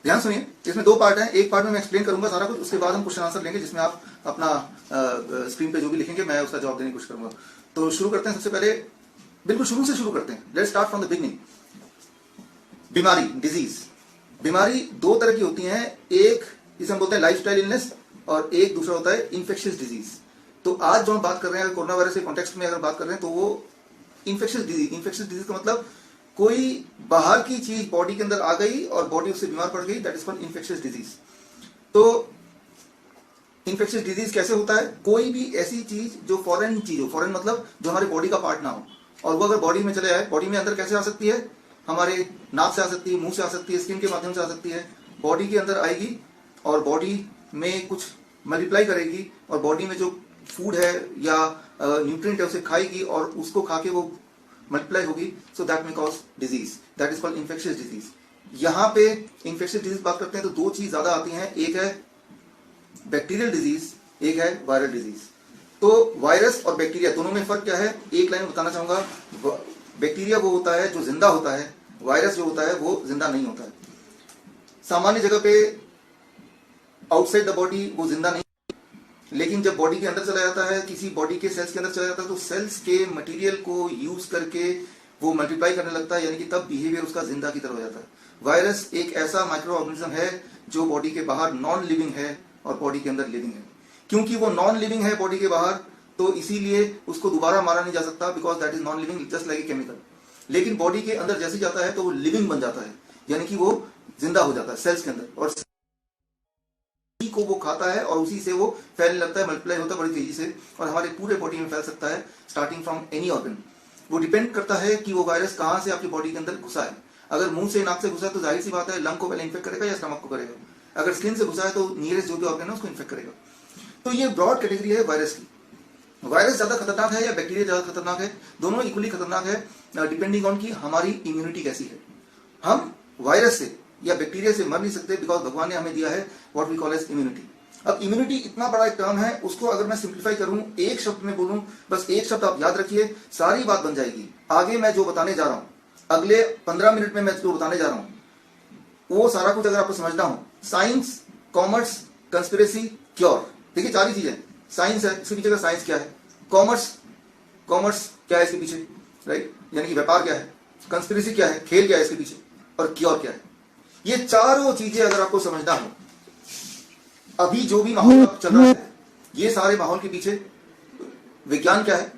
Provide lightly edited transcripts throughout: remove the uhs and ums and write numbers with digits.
ध्यान सुनिए, इसमें दो पार्ट हैं। एक पार्ट में मैं एक्सप्लेन करूंगा सारा कुछ, उसके बाद हम क्वेश्चन आंसर लेंगे जिसमें आप अपना स्क्रीन पे जो भी लिखेंगे मैं उसका जवाब देने की कोशिश करूंगा। तो शुरू करते हैं। सबसे पहले बिल्कुल शुरू से शुरू करते हैं। Let's start from the beginning. बीमारी, डिजीज। बीमारी दो तरह की होती हैं, एक जिसे हम बोलते हैं लाइफस्टाइल इलनेस और एक दूसरा होता है इन्फेक्शियस डिजीज। तो आज जो हम बात कर रहे हैं कोरोना वायरस के कॉन्टेक्स्ट में अगर बात कर रहे हैं तो वो इन्फेक्शियस डिजीज। इन्फेक्शियस डिजीज का मतलब कोई बाहर की चीज बॉडी के अंदर आ गई और बॉडी उससे बीमार पड़ गई, that is called infectious disease. तो इन्फेक्शियस डिजीज कैसे होता है? कोई भी ऐसी चीज जो फॉरेन चीज हो, फॉरेन मतलब जो हमारे बॉडी का पार्ट ना हो, और वो अगर बॉडी में चले आए, बॉडी में अंदर कैसे आ सकती है? हमारे नाक से आ सकती है, मुंह से आ सकती है, स्किन के माध्यम से आ सकती है, बॉडी के अंदर आएगी और बॉडी में कुछ मल्टीप्लाई करेगी और बॉडी में जो फूड है या न्यूट्रिएंट है उसे खाएगी और उसको खा के वो मल्टीप्लाई होगी। सो दैट में cause disease, that is called infectious disease. यहाँ पे इन्फेक्शियस डिजीज बात करते हैं तो दो चीज ज्यादा आती हैं, एक है बैक्टीरियल डिजीज, एक है वायरल डिजीज। तो वायरस और बैक्टीरिया दोनों में फर्क क्या है? एक लाइन बताना चाहूंगा। बैक्टीरिया वो होता है जो जिंदा होता है, वायरस जो होता है वो जिंदा नहीं होता है। सामान्य जगह पे आउटसाइड द बॉडी वो जिंदा नहीं, लेकिन जब बॉडी के अंदर चला जाता है, किसी बॉडी के सेल्स के अंदर चला जाता है, तो सेल्स के मटेरियल को यूज करके वो मल्टीप्लाई करने लगता है, यानी कि तब बिहेवियर उसका जिंदा की तरह हो जाता है। वायरस एक ऐसा माइक्रो ऑर्गेनिज्म है जो बॉडी के बाहर नॉन लिविंग है और बॉडी के अंदर लिविंग है। क्योंकि वो नॉन लिविंग है बॉडी के बाहर, तो इसीलिए उसको दोबारा मारा नहीं जा सकता, because that is non living, just like a chemical. लेकिन बॉडी के अंदर जैसे जाता है तो वो लिविंग बन जाता है, यानी कि वो जिंदा हो जाता है सेल्स के अंदर, और को वो खाता है और उसी से वो फैलने लगता है, मल्टीप्लाई होता है बड़ी तेजी से और हमारे पूरे बॉडी में फैल सकता है, स्टार्टिंग फ्रॉम एनी ऑर्गन। वो डिपेंड करता है कि वो वायरस कहां से आपकी बॉडी के अंदर घुसा है। अगर मुंह से, नाक से घुसा है तो जाहिर सी बात है लंग को पहले इन्फेक्ट करेगा या स्टमक को करेगा। अगर स्किन से घुसा है तो नियरेस्ट जो भी ऑर्गन है उसको इन्फेक्ट करेगा। तो ये ब्रॉड कैटेगरी है वायरस की। वायरस ज्यादा खतरनाक है या बैक्टीरिया ज्यादा खतरनाक है? दोनों इक्वली खतरनाक है, डिपेंडिंग ऑन कि हमारी इम्यूनिटी कैसी है। हम वायरस से या बैक्टीरिया से मर नहीं सकते, बिकॉज भगवान ने हमें दिया है what we call as immunity. अब इम्यूनिटी इतना बड़ा एक टर्म है, उसको अगर मैं सिंप्लीफाई करूं, एक शब्द में बोलूं, बस एक शब्द आप याद रखिए, सारी बात बन जाएगी। आगे मैं जो बताने जा रहा हूं, अगले 15 मिनट में मैं जो बताने जा रहा हूं, वो सारा कुछ अगर आपको समझना हो, साइंस, कॉमर्स, कंस्पिरेसी, क्योर, देखिए चार ही चीजें। साइंस है, इसके पीछे का साइंस क्या है? कॉमर्स, कॉमर्स क्या है इसके पीछे, राइट, यानी कि व्यापार क्या है? कंस्पिरेसी क्या है, खेल क्या है इसके पीछे, और क्योर क्या है? ये चारों चीजें अगर आपको समझना हो, अभी जो भी माहौल चल रहा है, ये सारे माहौल के पीछे विज्ञान क्या है,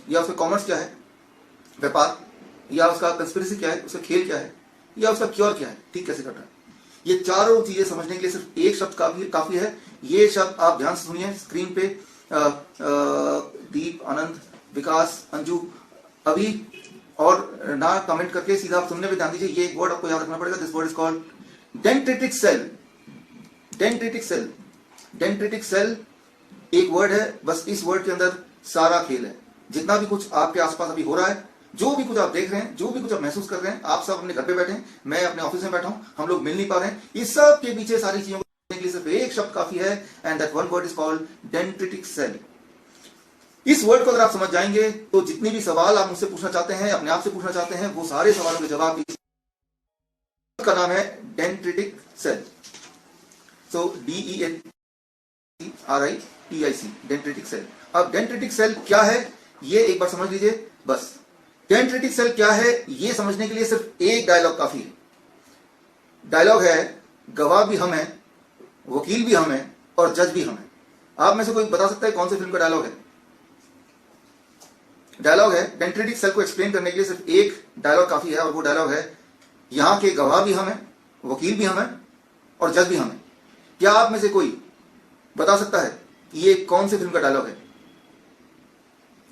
या उसका कॉमर्स क्या है, व्यापार, या उसका कंस्पिरेसी क्या है, उसका खेल क्या है, या उसका क्योर क्या है, ठीक कैसे कर रहा है, ये चारों चीजें समझने के लिए सिर्फ एक शब्द काफी है। ये शब्द आप ध्यान से सुनिए स्क्रीन पे। दीप, आनंद, विकास, अंजू, अभी और ना कमेंट करके सीधा आप सुनने पे ध्यान दीजिए। ये एक वर्ड आपको याद रखना पड़ेगा, this word is called dendritic cell. Dendritic cell, dendritic cell एक वर्ड है, बस इस वर्ड के अंदर सारा खेल है। जितना भी कुछ आपके आसपास अभी हो रहा है, जो भी कुछ आप देख रहे हैं, जो भी कुछ आप महसूस कर रहे हैं, आप सब अपने घर पे बैठे हैं, मैं अपने ऑफिस में बैठा हूं, हम लोग मिल नहीं पा रहे हैं, इस सब के पीछे सारी चीजों को समझने के लिए सिर्फ एक शब्द काफी है, and that one word is called dendritic cell. इस वर्ड को अगर आप समझ जाएंगे तो जितनी भी सवाल आप मुझसे पूछना चाहते हैं, अपने आप से पूछना चाहते हैं, वो सारे सवालों के जवाब का नाम है डेंड्रिटिक सेल। सो DENTRITIC, डेंड्रिटिक सेल। अब डेंड्रिटिक सेल क्या है ये एक बार समझ लीजिए बस। डेंड्रिटिक सेल क्या है ये समझने के लिए सिर्फ एक डायलॉग काफी है। डायलॉग है, गवाह भी हम हैं, वकील भी हम हैं और जज भी हम हैं। आप में से कोई बता सकता है कौन सी फिल्म का डायलॉग है? डायलॉग है, डेंड्रिटिक सेल को एक्सप्लेन करने के लिए सिर्फ एक डायलॉग काफी है, और वो डायलॉग है, यहां के गवाह भी हम हैं, वकील भी हम हैं और जज भी हम हैं। क्या आप में से कोई बता सकता है कि ये कौन सी फिल्म का डायलॉग है?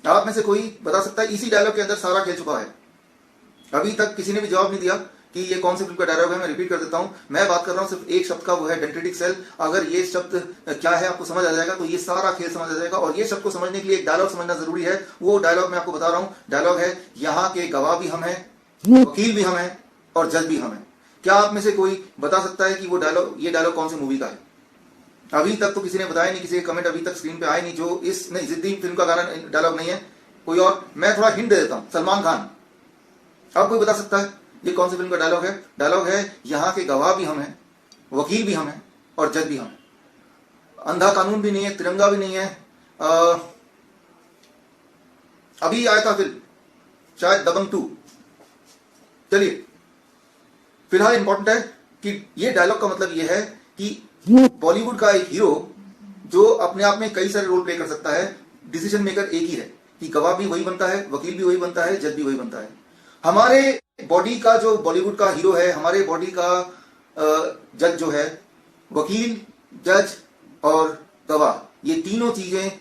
आप में से कोई बता सकता है? इसी डायलॉग के अंदर सारा खेल छुपा है। अभी तक किसी ने भी जवाब नहीं दिया कि ये कौन सी फिल्म का डायलॉग है। मैं रिपीट कर देता हूं, मैं बात कर रहा हूं सिर्फ एक शब्द का, वो है डेंड्रिटिक सेल। अगर ये शब्द क्या है आपको समझ आ जाएगा तो ये सारा खेल समझ आ जाएगा। और ये शब्द को समझने के लिए एक डायलॉग समझना जरूरी है। वो डायलॉग मैं आपको बता रहा हूं, डायलॉग है, यहाँ के गवाह भी हम हैं, वकील भी हम हैं और जज भी हम हैं। क्या आप में से कोई बता सकता है कि वो डायलॉग, ये डायलॉग कौन सी मूवी का है? अभी तक तो किसी ने बताया नहीं, किसी के कमेंट अभी तक स्क्रीन पे आए नहीं। जो इस नहीं, जिद्दी फिल्म का गाना डायलॉग नहीं है, कोई और। मैं थोड़ा हिंट दे देता हूं, सलमान खान। अब कोई बता सकता है ये कौन सी फिल्म का डायलॉग है? डायलॉग है, यहाँ के गवाह भी हम हैं, वकील भी हम हैं और जज भी हम हैं। अंधा कानून भी नहीं है, तिरंगा भी नहीं है। अभी आया था फिल्म शायद दबंग 2। चलिए, फिलहाल इंपॉर्टेंट है कि ये डायलॉग का मतलब ये है कि बॉलीवुड का एक हीरो जो अपने आप में कई सारे रोल प्ले कर सकता है, डिसीजन मेकर एक ही है कि गवाह भी वही बनता है, वकील भी वही बनता है, जज भी वही बनता है। हमारे बॉडी का जो बॉलीवुड का हीरो है, हमारे बॉडी का जज जो है, वकील, जज और गवाह, ये तीनों चीजें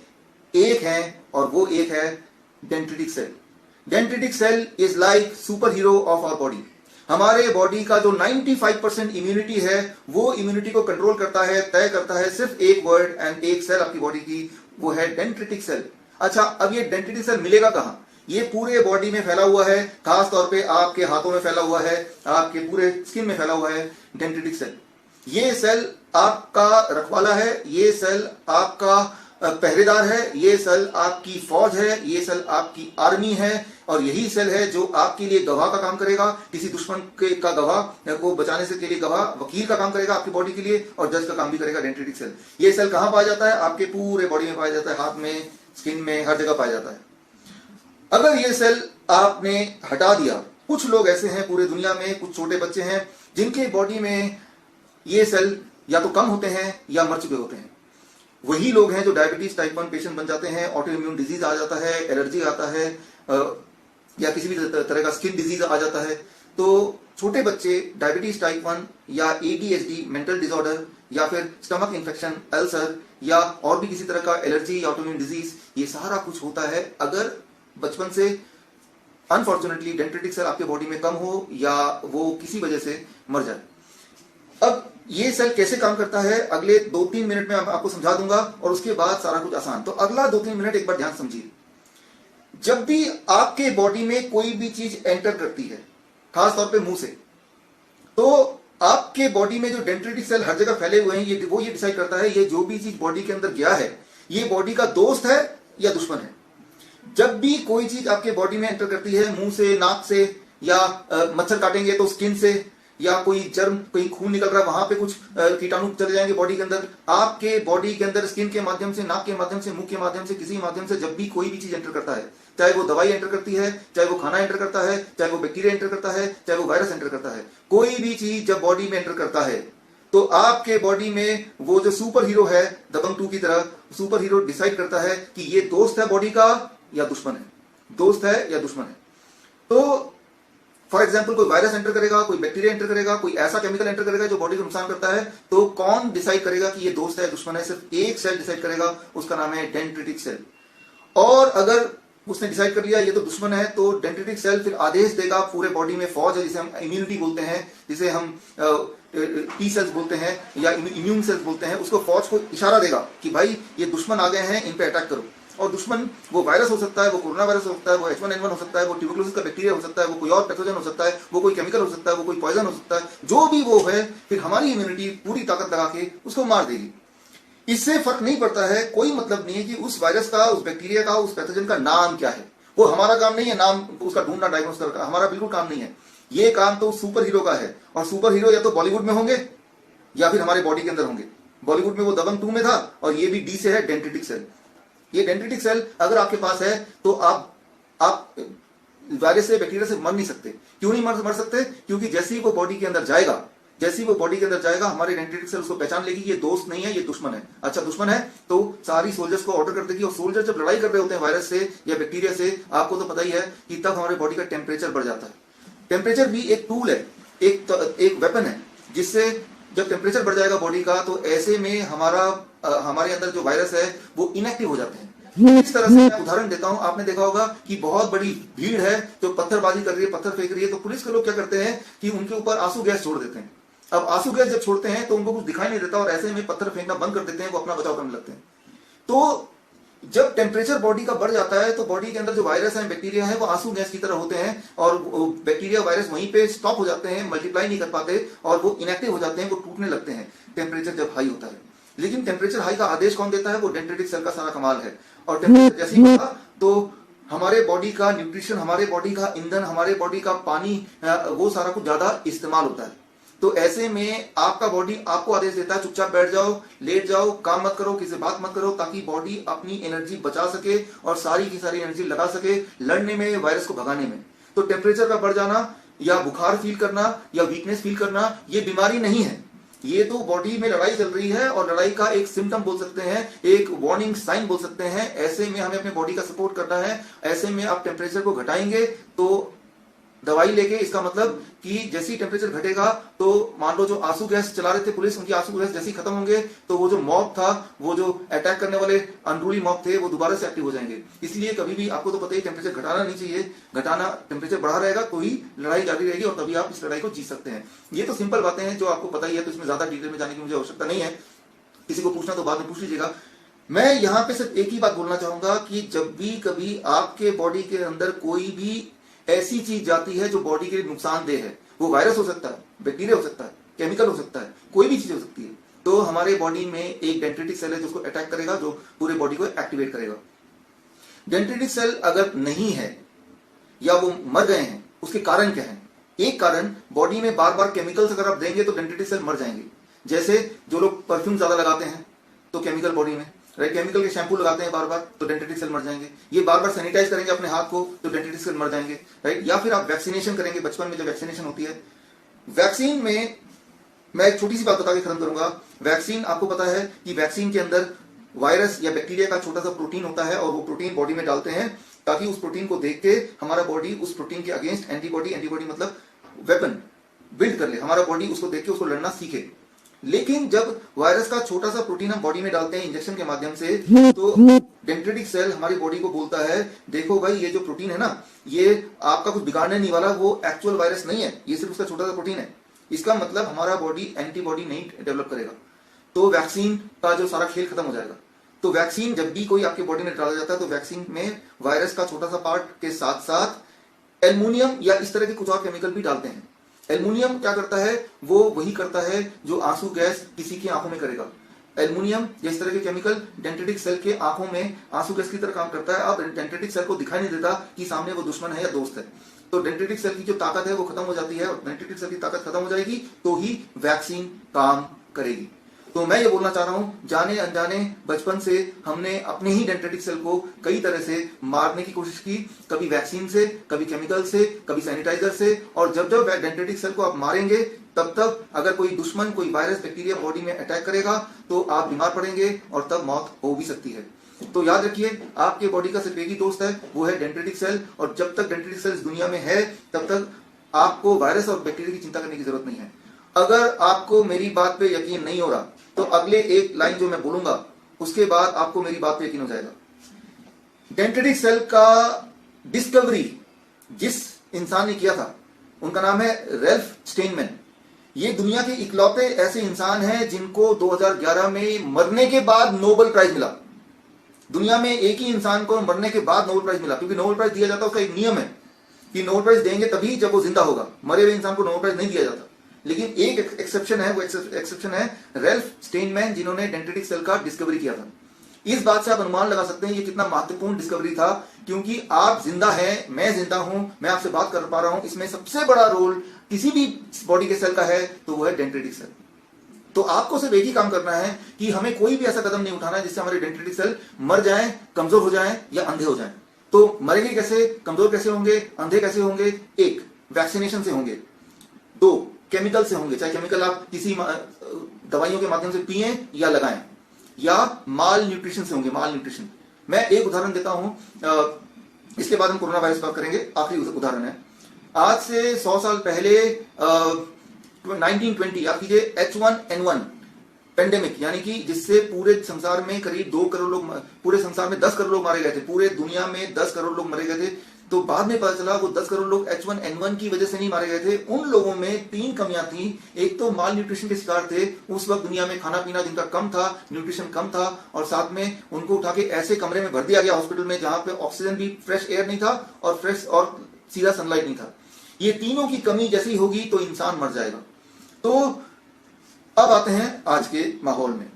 एक हैं और वो एक है dendritic cell. Dendritic cell is like super hero of our body. हमारे बॉडी का जो 95% इम्यूनिटी है, वो इम्यूनिटी को कंट्रोल करता है, तय करता है सिर्फ एक वर्ड एंड एक सेल आपकी बॉडी की, वो है डेंड्रिटिक सेल। अच्छा, अब ये डेंड्रिटिक सेल मिलेगा कहां? ये पूरे बॉडी में फैला हुआ है, खास तौर पे आपके हाथों में फैला हुआ है, आपके पूरे स्किन में फैला हुआ है डेंड्रिटिक सेल। ये सेल आपका रखवाला है, ये सेल आपका पहरेदार है, ये सेल आपकी फौज है, ये सेल आपकी आर्मी है, और यही सेल है जो आपके लिए गवाह का काम करेगा, किसी दुश्मन का गवाह को बचाने से के लिए गवाह, वकील का काम करेगा आपकी बॉडी के लिए, और जज का काम भी करेगा डेंड्रिटिक सेल। ये सेल कहां पाया जाता है? आपके पूरे बॉडी में पाया जाता है, हाथ में, स्किन में, हर जगह पाया जाता है। अगर ये सेल आपने हटा दिया, कुछ लोग ऐसे हैं पूरे दुनिया में, कुछ छोटे बच्चे हैं जिनके बॉडी में ये सेल या तो कम होते हैं या मर चुके होते हैं। वही लोग हैं जो डायबिटीज टाइप 1 पेशेंट बन जाते हैं, ऑटो इम्यून डिजीज आ जाता है, एलर्जी आता है, या किसी भी तरह का स्किन डिजीज आ जाता है। तो छोटे बच्चे डायबिटीज टाइप 1 या ADHD मेंटल डिसऑर्डर या फिर स्टमक इन्फेक्शन, अल्सर या और भी किसी तरह का एलर्जी या ऑटोइम्यून डिजीज, ये सारा कुछ होता है अगर बचपन से अनफॉर्चुनेटली डेंड्रिटिक सेल आपके बॉडी में कम हो या वो किसी वजह से मर जाए। अब ये सेल कैसे काम करता है अगले 2-3 मिनट में आपको समझा दूंगा, और उसके बाद सारा कुछ आसान। तो अगला 2-3 मिनट एक बार ध्यान समझिए। जब भी आपके बॉडी में कोई भी चीज एंटर करती है, खास तौर पे मुंह से, तो आपके बॉडी में जो डेंड्रिटिक सेल हर जगह फैले हुए हैं, ये डिसाइड करता है ये जो भी चीज बॉडी के अंदर गया है, ये बॉडी का दोस्त है या दुश्मन है। जब भी कोई चीज आपके बॉडी में एंटर करती है, मुंह से, नाक से, या मच्छर काटेंगे तो स्किन से, या कोई जर्म, कोई खून निकल रहा है वहां पे कुछ कीटाणु चले जाएंगे बॉडी के अंदर, आपके बॉडी के अंदर स्किन के माध्यम से, नाक के माध्यम से, मुंह के माध्यम से, किसी माध्यम से जब भी कोई भी चीज एंटर करता है, चाहे वो दवाई एंटर करती है, चाहे वो खाना एंटर करता है, चाहे वो बैक्टीरिया एंटर करता है, चाहे वो वायरस एंटर करता है, कोई भी चीज जब बॉडी में एंटर करता है तो आपके बॉडी में वो जो सुपर हीरो है, दबंग 2 की तरह, सुपर हीरो डिसाइड करता है कि ये दोस्त है बॉडी का या दुश्मन है, दोस्त है या दुश्मन है। तो फॉर एग्जाम्पल कोई वायरस एंटर करेगा, कोई बैक्टीरिया एंटर करेगा, कोई ऐसा केमिकल एंटर करेगा जो बॉडी को नुकसान करता है, तो कौन डिसाइड करेगा कि ये दोस्त है दुश्मन है? सिर्फ एक सेल डिसाइड करेगा, उसका नाम है डेंड्रिटिक सेल। और अगर उसने डिसाइड कर लिया ये तो दुश्मन है, तो डेंड्रिटिक सेल फिर आदेश देगा, पूरे बॉडी में फौज है जिसे हम इम्यूनिटी बोलते हैं, जिसे हम टी सेल्स बोलते हैं या इम्यून सेल्स बोलते हैं, उसको फौज को इशारा देगा कि भाई ये दुश्मन आ गए हैं, इन पे अटैक करो। और दुश्मन वो वायरस हो सकता है, वो कोरोना वायरस हो सकता है, वो H1N1 हो सकता है, वो ट्यूबरकुलोसिस का बैक्टीरिया हो सकता है, वो कोई और पैथोजन हो सकता है, वो कोई केमिकल हो सकता है, वो कोई पॉइजन हो सकता है, जो भी वो है, फिर हमारी इम्यूनिटी पूरी ताकत लगा के उसको मार देगी। इससे फर्क नहीं पड़ता है, कोई मतलब नहीं है कि उस वायरस का, उस बैक्टीरिया का, उस पैथोजन का नाम क्या है। वो हमारा काम नहीं है नाम उसका ढूंढना, डायग्नोस करना, हमारा बिल्कुल काम नहीं है। ये काम तो सुपर हीरो का है, और सुपर हीरो या तो बॉलीवुड में होंगे या फिर हमारे बॉडी के अंदर होंगे। बॉलीवुड में वो दबंग 2 में था, और ये भी डी से है, डेंड्रिटिक सेल। ये डेंड्रिटिक सेल अगर आपके पास है तो आप वायरस से, बैक्टीरिया से मर नहीं सकते। क्यों नहीं मर सकते? क्योंकि जैसे ही वो बॉडी के अंदर जाएगा, हमारे डेंड्रिटिक सेल उसको पहचान लेगी, ये दोस्त नहीं है, ये दुश्मन है। अच्छा, दुश्मन है तो सारी सोल्जर्स को ऑर्डर कर देगी, और सोल्जर जब लड़ाई कर रहे होते हैं वायरस से या बैक्टीरिया से, आपको तो पता ही है कि तब हमारे बॉडी का टेम्परेचर बढ़ जाता है। टेम्परेचर भी एक टूल है, एक वेपन है, जिससे जब टेम्परेचर बढ़ जाएगा बॉडी का, तो ऐसे में हमारे अंदर जो वायरस है वो इनएक्टिव हो जाते हैं। इस तरह से मैं उदाहरण देता हूं, आपने देखा होगा कि बहुत बड़ी भीड़ है जो पत्थरबाजी कर रही है, पत्थर फेंक रही है, तो पुलिस के लोग क्या करते हैं कि उनके ऊपर आंसू गैस छोड़ देते हैं। अब आंसू गैस जब छोड़ते हैं तो उनको कुछ दिखाई नहीं देता, और ऐसे में पत्थर फेंकना बंद कर देते हैं, वो अपना बचाव करने लगते हैं। तो जब टेम्परेचर बॉडी का बढ़ जाता है तो बॉडी के अंदर जो वायरस है, बैक्टीरिया है, वो आंसू गैस की तरह होते हैं, और बैक्टीरिया वायरस वहीं पे स्टॉप हो जाते हैं, मल्टीप्लाई नहीं कर पाते, और वो इनएक्टिव हो जाते हैं, वो टूटने लगते हैं टेम्परेचर जब हाई होता है। लेकिन टेम्परेचर हाई का आदेश कौन देता है? वो डेंड्रिटिक सेल का सारा कमाल है। और टेम्परेचर जैसे ही बढ़ा तो हमारे बॉडी का न्यूट्रिशन, हमारे बॉडी का ईंधन, हमारे बॉडी का पानी, वो सारा कुछ ज्यादा इस्तेमाल होता है। तो ऐसे में आपका बॉडी आपको आदेश देता है चुपचाप बैठ जाओ, लेट जाओ, काम मत करो, किसी से बात मत करो, ताकि बॉडी अपनी एनर्जी बचा सके और सारी की सारी एनर्जी लगा सके लड़ने में, वायरस को भगाने में। तो टेम्परेचर का बढ़ जाना या बुखार फील करना या वीकनेस फील करना ये बीमारी नहीं है, ये तो बॉडी में लड़ाई चल रही है और लड़ाई का एक सिम्टम बोल सकते हैं, एक वार्निंग साइन बोल सकते हैं। ऐसे में हमें अपने बॉडी का सपोर्ट करना है। ऐसे में आप टेम्परेचर को घटाएंगे तो दवाई लेके, इसका मतलब कि जैसी टेम्परेचर घटेगा तो मान लो जो आंसू गैस चला रहे थे पुलिस, उनकी आंसू गैस जैसे खत्म होंगे तो वो जो मॉब था, वो जो अटैक करने वाले अनरूली मॉब थे, वो दोबारा से एक्टिव हो जाएंगे। इसलिए कभी भी आपको तो पता ही टेम्परेचर घटाना नहीं चाहिए, घटाना टेम्परेचर बढ़ा रहेगा तो ही लड़ाई जारी रहेगी और तभी आप इस लड़ाई को जीत सकते हैं। ये तो सिंपल बातें हैं जो आपको पता ही है, तो इसमें ज्यादा डिटेल में जाने की मुझे आवश्यकता नहीं है। किसी को पूछना तो बाद में पूछ लीजिएगा। मैं यहाँ पे सिर्फ एक ही बात बोलना चाहूंगा कि जब भी कभी आपके बॉडी के अंदर कोई भी ऐसी चीज जाती है जो बॉडी के लिए नुकसानदेह है, वो वायरस हो सकता है, बैक्टीरिया हो सकता है, केमिकल हो सकता है, कोई भी चीज हो सकती है, तो हमारे बॉडी में एक डेंड्रिटिक सेल है जो उसको अटैक करेगा, जो पूरे बॉडी को एक्टिवेट करेगा। डेंड्रिटिक सेल अगर नहीं है या वो मर गए हैं, उसके कारण क्या है? एक कारण, बॉडी में बार बार केमिकल्स अगर आप देंगे तो डेंड्रिटिक सेल मर जाएंगे। जैसे जो लोग परफ्यूम ज्यादा लगाते हैं तो केमिकल बॉडी में, राइट, केमिकल के शैम्पू लगाते हैं बार बार तो डेंड्रिटिक सेल मर जाएंगे। ये बार बार सैनिटाइज करेंगे अपने हाथ को तो डेंड्रिटिक सेल मर जाएंगे, राइट। या फिर आप वैक्सीनेशन करेंगे, बचपन में जो वैक्सीनेशन होती है, वैक्सीन में मैं एक छोटी सी बात बता के खत्म करूंगा। वैक्सीन, आपको पता है कि वैक्सीन के अंदर वायरस या बैक्टीरिया का छोटा सा प्रोटीन होता है और वो प्रोटीन बॉडी में डालते हैं ताकि उस प्रोटीन को देख के हमारा बॉडी उस प्रोटीन के अगेंस्ट एंटीबॉडी मतलब वेपन बिल्ड कर ले, हमारा बॉडी उसको देख के उसको लड़ना सीखे। लेकिन जब वायरस का छोटा सा प्रोटीन हम बॉडी में डालते हैं इंजेक्शन के माध्यम से, तो डेंड्रिटिक सेल हमारी बॉडी को बोलता है देखो भाई ये जो प्रोटीन है ना, ये आपका कुछ बिगाड़ने नहीं वाला, वो एक्चुअल वायरस नहीं है, ये सिर्फ उसका छोटा सा प्रोटीन है। इसका मतलब हमारा बॉडी एंटीबॉडी नहीं डेवलप करेगा, तो वैक्सीन का जो सारा खेल खत्म हो जाएगा। तो वैक्सीन जब भी कोई आपके बॉडी में डाला जाता है तो वैक्सीन में वायरस का छोटा सा पार्ट के साथ साथ एल्युमिनियम या इस तरह के कुछ और केमिकल भी डालते हैं। एल्युमिनियम क्या करता है? वो वही करता है जो आंसू गैस किसी की आंखों में करेगा। एल्युमिनियम जिस तरह के केमिकल डेंड्रिटिक सेल के आंखों में आंसू गैस की तरह काम करता है। अब डेंड्रिटिक सेल को दिखाई नहीं देता कि सामने वो दुश्मन है या दोस्त है, तो डेंड्रिटिक सेल की जो ताकत है वो खत्म हो जाती है और डेंड्रिटिक सेल की ताकत खत्म हो जाएगी तो ही वैक्सीन काम करेगी। तो मैं ये बोलना चाह रहा हूं, जाने अनजाने बचपन से हमने अपने ही डेंड्रिटिक सेल को कई तरह से मारने की कोशिश की, कभी वैक्सीन से, कभी केमिकल से, कभी सैनिटाइजर से। और जब जब डेंड्रिटिक सेल को आप मारेंगे तब तब अगर कोई दुश्मन, कोई वायरस, बैक्टीरिया बॉडी में अटैक करेगा तो आप बीमार पड़ेंगे और तब मौत हो भी सकती है। तो याद रखिए, आपके बॉडी का सिर्फ एक ही दोस्त है, वो है डेंड्रिटिक सेल। और जब तक डेंड्रिटिक सेल इस दुनिया में है तब तक आपको वायरस और बैक्टीरिया की चिंता करने की जरूरत नहीं है। अगर आपको मेरी बात पे यकीन नहीं हो रहा तो अगले एक लाइन जो मैं बोलूंगा उसके बाद आपको मेरी बात पे यकीन हो जाएगा। डेंड्रिटिक सेल का डिस्कवरी जिस इंसान ने किया था उनका नाम है रैल्फ स्टेनमैन। ये दुनिया के इकलौते ऐसे इंसान हैं जिनको 2011 में मरने के बाद नोबेल प्राइज मिला। दुनिया में एक ही इंसान को मरने के बाद नोबेल प्राइज मिला, क्योंकि नोबेल प्राइज दिया जाता है, उसका एक नियम है कि नोबेल प्राइज देंगे तभी जब वो जिंदा होगा, मरे हुए इंसान को नोबेल प्राइज नहीं दिया जाता। लेकिन एक एक्सेप्शन है, वो एक्सेप्शन है रैल्फ स्टेनमैन, जिन्होंने डेंड्रिटिक सेल का डिस्कवरी किया था। इस बात से आप अनुमान लगा सकते हैं ये कितना महत्वपूर्ण डिस्कवरी था, क्योंकि आप जिंदा हैं, मैं जिंदा हूं, मैं आपसे बात कर पा रहा हूं, इसमें सबसे बड़ा रोल किसी भी बॉडी के सेल का है तो वो है डेंड्रिटिक सेल। तो आपको सिर्फ एक ही काम करना है कि हमें कोई भी ऐसा कदम नहीं उठाना है जिससे हमारे डेंड्रिटिक सेल मर जाएं, कमजोर हो जाएं या अंधे हो जाएं। तो मरेंगे कैसे, कमजोर कैसे होंगे, अंधे कैसे होंगे? एक, वैक्सीनेशन से होंगे। दो, केमिकल से होंगे, चाहे केमिकल आप किसी दवाइयों के माध्यम से पिए या लगाएं, या माल न्यूट्रिशन से होंगे, माल न्यूट्रिशन। मैं एक उदाहरण देता हूं, इसके बाद हम कोरोना वायरस बात करेंगे। आखिरी उदाहरण है, आज से 100 साल पहले 1920 आप कीजिए H1N1 पेंडेमिक, यानी कि जिससे पूरे संसार में करीब 2 करोड़ लोग, पूरे संसार में 10 करोड़ लोग मारे गए थे, पूरे दुनिया में 10 करोड़ लोग मारे गए थे। तो बाद में पता चला वो 10 करोड़ लोग H1N1 की वजह से नहीं मारे गए थे, उन लोगों में 3 कमियां थी। एक तो माल न्यूट्रिशन के शिकार थे, उस वक्त दुनिया में खाना पीना जिनका कम था, न्यूट्रिशन कम था, और साथ में उनको उठा के ऐसे कमरे में भर दिया गया हॉस्पिटल में जहां पे ऑक्सीजन भी, फ्रेश एयर नहीं था और फ्रेश और सीधा सनलाइट नहीं था। ये तीनों की कमी जैसी होगी तो इंसान मर जाएगा। तो अब आते हैं आज के माहौल में।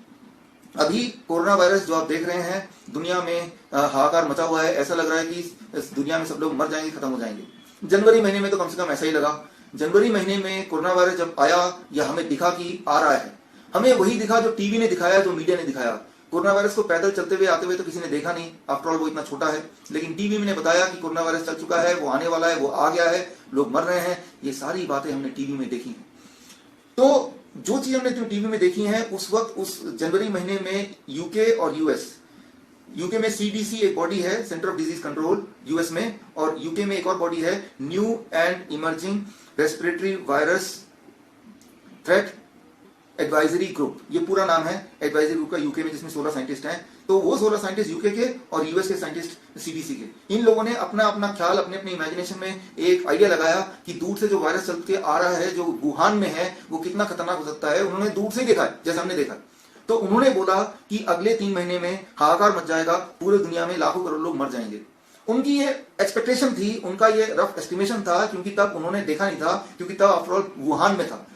अभी कोरोना वायरस जो आप देख रहे हैं, दुनिया में हाहाकार मचा हुआ है, ऐसा लग रहा है कि इस दुनिया में सब लोग मर जाएंगे, खत्म हो जाएंगे। जनवरी महीने में तो कम से कम ऐसा ही लगा, जनवरी महीने में कोरोना वायरस जब आया या हमें दिखा कि आ रहा है, हमें वही दिखा जो टीवी ने दिखाया, जो मीडिया ने दिखाया। कोरोना वायरस को पैदल चलते हुए आते हुए तो किसी ने देखा नहीं, आफ्टर ऑल वो इतना छोटा है, लेकिन टीवी में ने बताया कि कोरोना वायरस चल चुका है, वो आने वाला है, वो आ गया है, लोग मर रहे हैं। ये सारी बातें हमने टीवी में देखी हैं। तो जो चीज हमने टीवी में देखी है, उस वक्त उस जनवरी महीने में यूके और यूएस, यूके में सीडीसी एक बॉडी है, centre of disease control US में, और यूके में एक और बॉडी है, new and emerging respiratory virus threat advisory group. ये पूरा नाम है एडवाइजरी ग्रुप का यूके में, जिसमें 16 साइंटिस्ट हैं। तो वो 16 साइंटिस्ट यूके के और यूएस के साइंटिस्ट सीडीसी के। इन लोगों ने अपना अपना ख्याल, अपने अपने इमेजिनेशन में एक आइडिया लगाया कि दूर से जो वायरस चल के आ रहा है, जो वुहान में है, वो कितना खतरनाक हो सकता है। उन्होंने दूर से देखा, जैसे हमने देखा। तो उन्होंने बोला कि अगले 3 महीने में हाहाकार मच जाएगा, पूरे दुनिया में लाखों करोड़ लोग मर जाएंगे। उनकी ये एक्सपेक्टेशन थी, उनका ये रफ एस्टिमेशन था, क्योंकि तब उन्होंने देखा नहीं था, क्योंकि तब आफ्टर ऑल वुहान में था,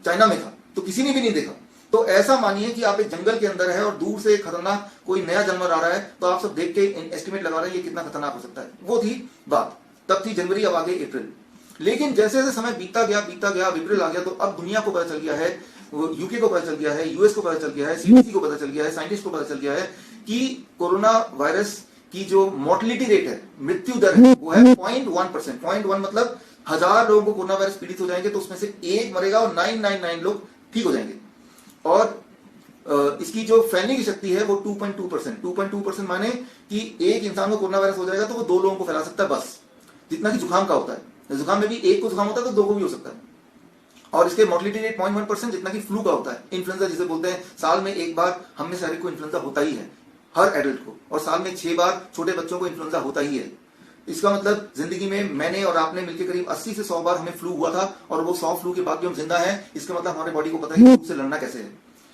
चाइना में था, तो किसी ने भी नहीं देखा। तो ऐसा मानिए कि आप एक जंगल के अंदर है और दूर से खतरनाक कोई नया जानवर आ रहा है, तो आप सब देख के एस्टिमेट लगा रहे हैं ये कितना खतरनाक हो सकता है। वो थी बात, तब थी जनवरी, अब आगे अप्रैल। लेकिन जैसे जैसे समय बीतता गया, अप्रैल आ गया, तो अब दुनिया को पता चल गया है, यूके को पता चल गया है, यूएस को पता चल गया है, सीडीसी को पता चल गया है, साइंटिस्ट को पता चल गया है कि कोरोना वायरस की जो मोर्टिलिटी रेट है, मृत्यु दर है, वो है 0.1%। 0.1 मतलब 1000 लोगों को कोरोना वायरस पीड़ित हो जाएंगे तो उसमें से एक मरेगा और 999 लोग ठीक हो जाएंगे। और इसकी जो फैलने की शक्ति है वो 2.2%। 2.2% माने कि एक इंसान को कोरोना वायरस हो जाएगा तो वो 2 लोगों को फैला सकता है, बस। जितना कि जुकाम का होता है, जुकाम में भी एक को जुकाम होता है तो 2 को भी हो सकता है। और इसके मोर्टिलिटी रेट 0.1%, जितना कि फ्लू का होता है, इन्फ्लुएंजा जिसे बोलते हैं। साल में एक बार हम में से हर एक को इन्फ्लुएंजा होता ही है, हर एडल्ट को, और साल में 6 बार छोटे बच्चों को इन्फ्लुएंजा होता ही है। इसका मतलब जिंदगी में मैंने और आपने मिलकर करीब 80 से 100 बार हमें फ्लू हुआ था, और वो 100 फ्लू के बाद भी हम जिंदा हैं। इसका मतलब हमारे बॉडी को पता है कि फ्लू से लड़ना कैसे है।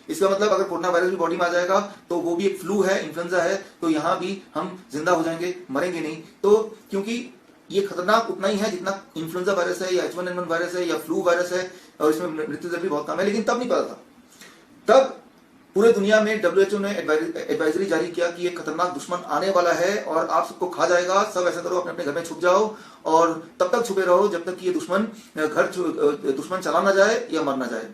इसका मतलब अगर कोरोना वायरस भी बॉडी में आ जाएगा तो वो भी एक फ्लू है, इन्फ्लुएंजा है, तो यहां भी हम जिंदा हो जाएंगे, मरेंगे नहीं। तो क्योंकि ये खतरनाक उतना ही है जितना इन्फ्लुएंजा वायरस है, या H1N1 वायरस है, या फ्लू वायरस है, और इसमें मृत्यु दर भी बहुत कम है। लेकिन तब नहीं पता था। तब पूरे दुनिया में WHO ने एडवाइजरी जारी किया कि एक खतरनाक दुश्मन आने वाला है और आप सबको खा जाएगा। सब ऐसा करो, अपने अपने घर में छुप जाओ और तब तक छुपे रहो जब तक कि ये दुश्मन चला ना जाए या मर ना जाए।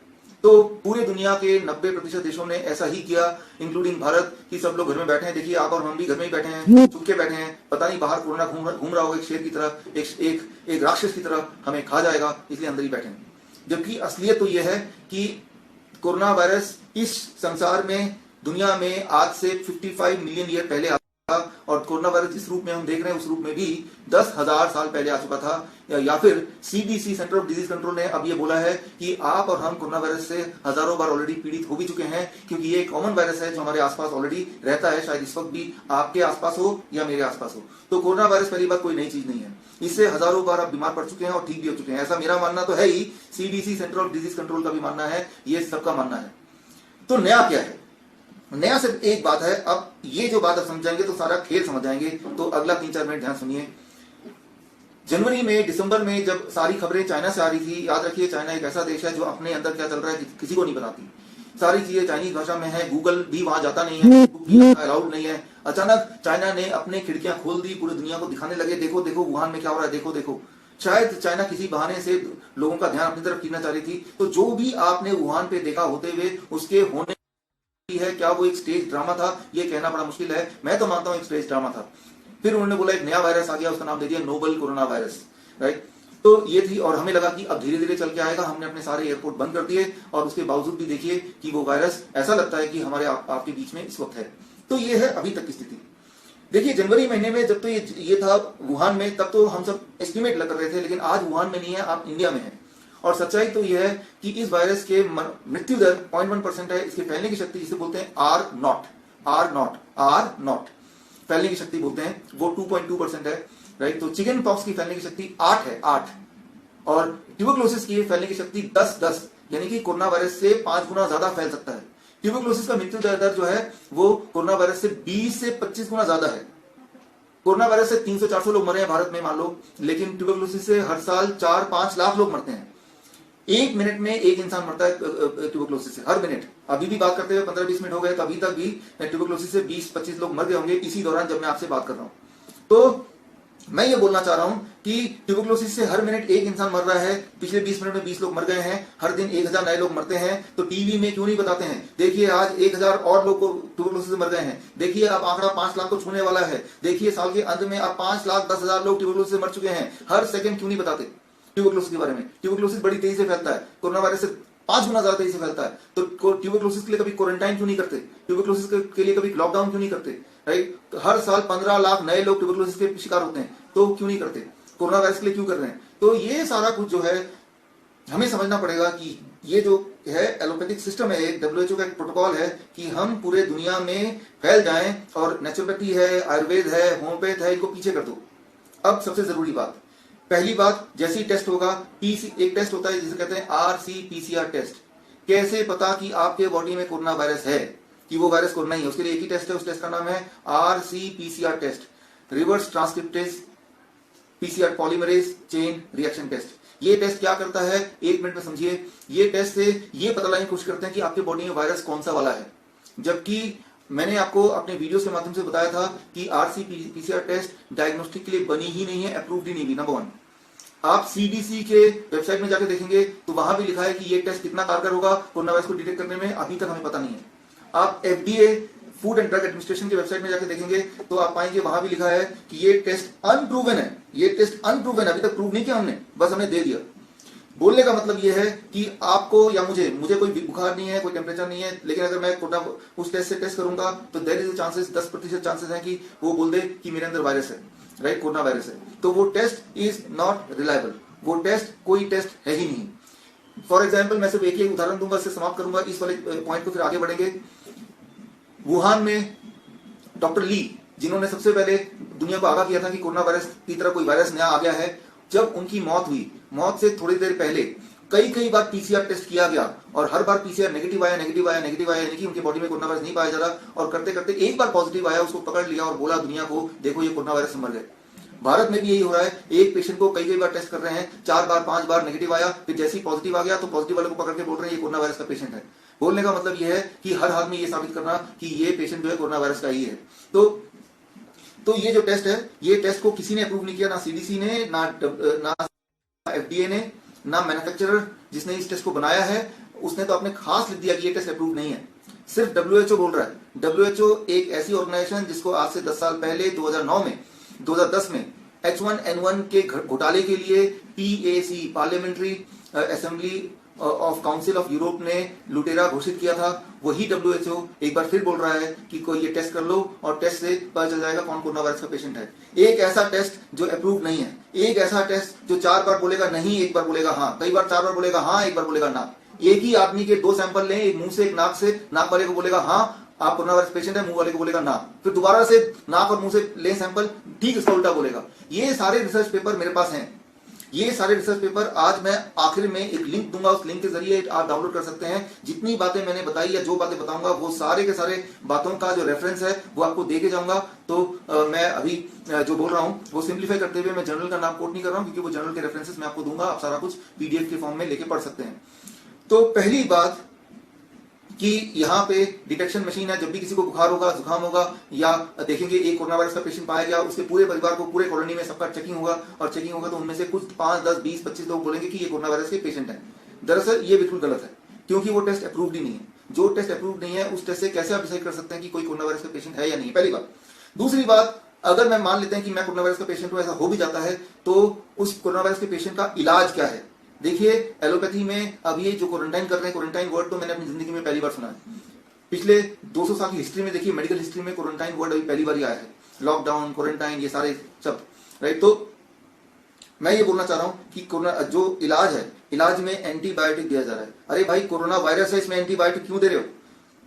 तो पूरे दुनिया के 90% देशों ने ऐसा ही किया, इंक्लूडिंग भारत, कि सब लोग घर में बैठे हैं। देखिए, आप और हम भी घर में ही बैठे हैं, छुप के बैठे हैं। पता नहीं बाहर कोरोना घूम रहा होगा एक शेर की तरह, एक राक्षस की तरह हमें खा जाएगा, इसलिए अंदर ही बैठे हैं। जबकि असलियत तो यह है कि कोरोना वायरस इस संसार में, दुनिया में आज से 55 मिलियन ईयर पहले और कोरोना वायरस जिस रूप में हम देख रहे हैं उस रूप में भी 10,000 साल पहले आ चुका था। या फिर CDC, centre of disease control, ने अब ये बोला है कि आप और हम कोरोना वायरस से हजारों बार ऑलरेडी पीड़ित हो भी चुके हैं, क्योंकि ये एक कॉमन वायरस है जो हमारे आसपास ऑलरेडी रहता है। शायद इस वक्त भी आपके आसपास हो या मेरे आसपास हो। तो कोरोना वायरस पहली बात कोई नई चीज नहीं है, इससे हजारों बार आप बीमार पड़ चुके हैं और ठीक भी हो चुके हैं। ऐसा मेरा मानना तो है ही, CDC, centre of disease control का भी मानना है, ये सबका मानना है। तो नया क्या है? नया सिर्फ एक बात है। अब ये जो बात आप समझाएंगे तो सारा खेल समझ जाएंगे। तो अगला 3-4 मिनट ध्यान सुनिए। जनवरी में, दिसंबर में जब सारी खबरें चाइना से आ रही थी, याद रखिए चाइना एक ऐसा देश है जो अपने अंदर क्या चल रहा है किसी को नहीं बताती। सारी चीजें चाइनीज भाषा में है, गूगल भी वहां जाता नहीं है, अलाउड नहीं है। अचानक चाइना ने अपने खिड़कियां खोल दी, पूरी दुनिया को दिखाने लगे, देखो देखो वुहान में क्या हो रहा है, देखो देखो। शायद चाइना किसी बहाने से लोगों का ध्यान अपनी तरफ खींचना चाह रही थी। तो जो भी आपने वुहान पे देखा होते हुए, उसके होने है, क्या वो एक स्टेज ड्रामा था, ये कहना बड़ा मुश्किल है। मैं तो मानता हूं एक स्टेज ड्रामा था। फिर उन्होंने बोला एक नया वायरस आ गया, उसका नाम दे दिया नोवल कोरोना वायरस, राइट। तो ये थी, और हमें लगा कि अब धीरे धीरे चल के आएगा। हमने अपने सारे एयरपोर्ट बंद कर दिए, और उसके बावजूद भी देखिए कि वो वायरस ऐसा लगता है कि हमारे आपके बीच में इस वक्त है। तो ये है अभी तक की स्थिति। देखिए, जनवरी महीने में जब तो ये था वुहान में, तब तो हम सब एस्टिमेट लग रहे थे, लेकिन आज वुहान में नहीं है, आप इंडिया में है। और सच्चाई तो यह है कि इस वायरस के मृत्यु दर 0.1% है। इसके फैलने की शक्ति जिसे बोलते हैं R नॉट फैलने की शक्ति बोलते हैं, वो 2.2% है, राइट। तो चिकन पॉक्स की फैलने की शक्ति 8 है, 8। और ट्यूबरक्लोसिस की फैलने की शक्ति 10, यानी कि कोरोना वायरस से 5 गुना ज्यादा फैल सकता है। ट्यूबरक्लोसिस का मृत्यु दर जो है वो कोरोना वायरस से 20 से 25 गुना ज्यादा है। कोरोना वायरस से 300-400 लोग मरे हैं भारत में, मान लो, लेकिन ट्यूबरक्लोसिस से हर साल 4-5 लाख लोग मरते हैं। 1 मिनट में एक इंसान मरता है ट्यूबरक्लोसिस से, हर मिनट। अभी भी बात करते हुए 15-20 मिनट हो गए, तो अभी तक भी ट्यूबरक्लोसिस से 20-25 लोग मर गए होंगे इसी दौरान जब मैं आपसे बात कर रहा हूं। तो मैं ये बोलना चाह रहा हूं कि ट्यूबरक्लोसिस से हर मिनट एक इंसान मर रहा है, पिछले 20 मिनट में 20 लोग मर गए हैं, हर दिन 1000 नए लोग मरते हैं, तो टीवी में क्यों नहीं बताते हैं? देखिए आज 1000 और लोग को ट्यूबरक्लोसिस से मर गए हैं, देखिए अब आंकड़ा 5 लाख को छूने वाला है, देखिए साल के अंत में अब 5,10,000 लोग ट्यूबरक्लोसिस से मर चुके हैं। हर सेकंड क्यों नहीं बताते ट्यूबरक्लोसिस के बारे में? ट्यूबरक्लोसिस बड़ी तेजी से फैलता है, कोरोना वायरस से 5 गुना ज्यादा तेजी से फैलता है, तो ट्यूबरक्लोसिस के लिए कभी क्वारंटाइन क्यों नहीं करते? ट्यूबरक्लोसिस के लिए कभी लॉकडाउन क्यों नहीं करते? राइट, हर साल 15 लाख नए लोग ट्यूबरक्लोसिस के शिकार होते हैं, तो क्यों नहीं करते? कोरोना वायरस के लिए क्यों कर रहे हैं? तो ये सारा कुछ जो है हमें समझना पड़ेगा कि ये जो है एलोपैथिक सिस्टम है, एक डब्ल्यूएचओ का एक प्रोटोकॉल है कि हम पूरे दुनिया में फैल जाएं, और नेचुरोपैथी है, आयुर्वेद है, होम्योपैथ है, इनको पीछे कर दो। अब सबसे जरूरी बात, पहली बात, जैसे ही टेस्ट होगा, एक टेस्ट होता है जिसे कहते हैं RC-PCR टेस्ट। कैसे पता कि आपके बॉडी में कोरोना वायरस है, कि वो वायरस कोरोना ही है? उसके लिए एक ही टेस्ट है, उस टेस्ट का नाम है RC-PCR test, reverse transcriptase PCR polymerase chain reaction test. ये टेस्ट क्या करता है, 1 मिनट में समझिए। ये टेस्ट से ये पता लगाने की कोशिश करते हैं कि आपके बॉडी में वायरस कौन सा वाला है, जबकि मैंने आपको अपने वीडियोस के माध्यम से बताया था कि RC-PCR टेस्ट डायग्नोस्टिक के लिए बनी ही नहीं है, अप्रूव्ड ही नहीं हुई। नंबर 1, आप CDC के वेबसाइट में जाकर देखेंगे तो वहां भी लिखा है कि ये टेस्ट कितना कारगर होगा कोरोना वायरस को डिटेक्ट करने में, अभी तक हमें पता नहीं है। आप FDA food and drug administration की वेबसाइट में जाकर देखेंगे तो आप पाएंगे वहां भी लिखा है कि ये टेस्ट अनप्रूवन है। ये टेस्ट अनप्रूवन है, अभी तक प्रूव नहीं किया हमने, बस हमने दे दिया। बोलने का मतलब ये है कि आपको या मुझे कोई बुखार नहीं है, कोई टेम्परेचर नहीं है, लेकिन अगर मैं कोरोना उस टेस्ट से टेस्ट करूंगा तो देयर इज चांसेस, 10% चांसेस है कि वो बोल दे कि मेरे अंदर वायरस है, राइट, कोरोना वायरस है। तो वो टेस्ट इज नॉट रिलायबल, वो टेस्ट कोई टेस्ट है ही नहीं। फॉर एग्जाम्पल, मैं सिर्फ एक ही उदाहरण दूंगा, इससे समाप्त करूंगा इस वाले पॉइंट को, फिर आगे बढ़ेंगे। वुहान में डॉक्टर ली, जिन्होंने सबसे पहले दुनिया को आगाह किया था कि कोरोना वायरस की तरह कोई वायरस नया आ गया है, जब उनकी मौत हुई, मौत से थोड़ी देर पहले कई बार PCR टेस्ट किया गया और हर बार PCR नेगेटिव आया, यानी कि उनकी बॉडी में कोरोना वायरस नहीं पाया जा रहा, और करते करते एक बार पॉजिटिव आया, उसको पकड़ लिया और बोला दुनिया को देखो ये कोरोना वायरस से मर गए। भारत में भी यही हो रहा है, एक पेशेंट को कई बार टेस्ट कर रहे हैं, 4 बार 5 बार नेगेटिव आया, फिर जैसे ही पॉजिटिव आ गया तो पॉजिटिव वाले को पकड़ के बोल रहे हैं ये कोरोना वायरस का पेशेंट है। बोलने का मतलब यह है कि हर हाल में ये साबित करना कि ये पेशेंट जो है कोरोना वायरस का ही है। तो ये जो टेस्ट है, ये टेस्ट को किसी ने अप्रूव नहीं किया, ना CDC ने, ना FDA ने, ना मैन्युफैक्चरर जिसने इस टेस्ट को बनाया है उसने तो आपने खास लिख दिया कि ये टेस्ट अप्रूव नहीं है। सिर्फ WHO बोल रहा है। WHO एक ऐसी ऑर्गेनाइजेशन जिसको आज से 10 साल पहले 2010 में H1N1 के घोटाले के लिए PAC, parliamentary assembly of council of Europe ने लुटेरा घोषित किया था, वही WHO एक बार फिर बोल रहा है कि कोई ये टेस्ट कर लो और टेस्ट से पता चल जाएगा कौन कोरोना वायरस का पेशेंट है। एक ऐसा टेस्ट जो अप्रूव नहीं है, एक ऐसा टेस्ट जो 4 बार बोलेगा नहीं, 1 बार बोलेगा हाँ, कई बार 4 बार बोलेगा हाँ, 1 बार बोलेगा ना। एक ही आदमी के 2 सैंपल लें, एक मुंह से एक नाक से, नाक वाले को बोलेगा हाँ आप कोरोना वायरस पेशेंट है, मुंह वाले को बोलेगा ना, फिर दोबारा से नाक और मुंह से ले सैंपल, ठीक इसका उल्टा बोलेगा। ये सारे रिसर्च पेपर मेरे पास हैं, ये सारे रिसर्च पेपर आज मैं आखिर में एक लिंक दूंगा, उस लिंक के जरिए आप डाउनलोड कर सकते हैं। जितनी बातें मैंने बताई या जो बातें बताऊंगा वो सारे के सारे बातों का जो रेफरेंस है वो आपको दे के जाऊंगा। तो मैं अभी जो बोल रहा हूं वो सिंप्लीफाई करते हुए मैं जर्नल का नाम कोट नहीं कर रहा हूं, क्योंकि वो जर्नल के रेफरेंसेस मैं आपको दूंगा, आप सारा कुछ PDF के फॉर्म में लेके पढ़ सकते हैं। तो पहली बात कि यहाँ पे डिटेक्शन मशीन है, जब भी किसी को बुखार होगा, जुकाम होगा, या देखेंगे एक कोरोना वायरस का पेशेंट पाया गया, उसके पूरे परिवार को, पूरे कॉलोनी में सबका चेकिंग होगा, और चेकिंग होगा तो उनमें से कुछ 5, 10, 20, 25 लोग बोलेंगे कि ये कोरोना वायरस के पेशेंट है। दरअसल ये बिल्कुल गलत है, क्योंकि वो टेस्ट अप्रूव्ड ही नहीं है। जो टेस्ट अप्रूव्ड नहीं है उस टेस्ट से कैसे आप डिसाइड कर सकते हैं कि कोई कोरोना वायरस का पेशेंट है या नहीं, पहली बात। दूसरी बात, अगर मैं मान लेते हैं कि मैं कोरोना वायरस का पेशेंट हूं, ऐसा हो भी जाता है, तो उस कोरोना वायरस के पेशेंट का इलाज क्या है? देखिए एलोपैथी में अब ये जो क्वारंटाइन कर रहे हैं, क्वारंटाइन वर्ड तो मैंने अपनी जिंदगी में पहली बार सुना है। पिछले 200 साल की हिस्ट्री में देखिए, मेडिकल हिस्ट्री में क्वारंटाइन वर्ड अभी पहली बार ही आया है। लॉकडाउन, क्वारंटाइन, ये सारे सब, राइट। तो मैं ये बोलना चाह रहा हूं कि कोरोना जो इलाज है, इलाज में एंटीबायोटिक दिया जा रहा है। अरे भाई कोरोना वायरस है, इसमें एंटीबायोटिक क्यों दे रहे हो?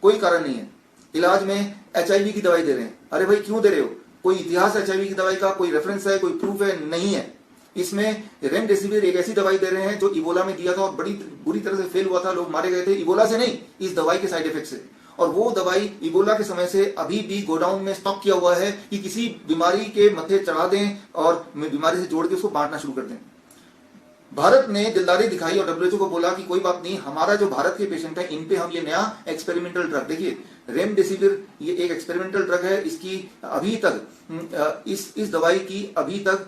कोई कारण नहीं है। इलाज में HIV की दवाई दे रहे हैं, अरे भाई क्यों दे रहे हो? कोई इतिहास HIV की दवाई का, कोई रेफरेंस है, कोई प्रूफ है? नहीं है। इसमें रेमडेसिविर एक ऐसी दवाई दे रहे हैं जो इबोला में दिया था और बड़ी बुरी तरह से फेल हुआ था, लोग मारे गए थे, इबोला से नहीं, इस दवाई के साइड इफेक्ट से। और वो दवाई इबोला के समय से अभी भी गोडाउन में स्टॉक किया हुआ है कि किसी बीमारी के मथे चढ़ा दें और बीमारी से जोड़ के उसको बांटना शुरू कर दें। भारत ने दिलदारी दिखाई और डब्ल्यूएचओ को बोला कि कोई बात नहीं, हमारा जो भारत के पेशेंट है इन पे हम ये नया एक्सपेरिमेंटल ड्रग, देखिए रेमडेसिविर ये एक एक्सपेरिमेंटल ड्रग है, इसकी अभी तक इस दवाई की अभी तक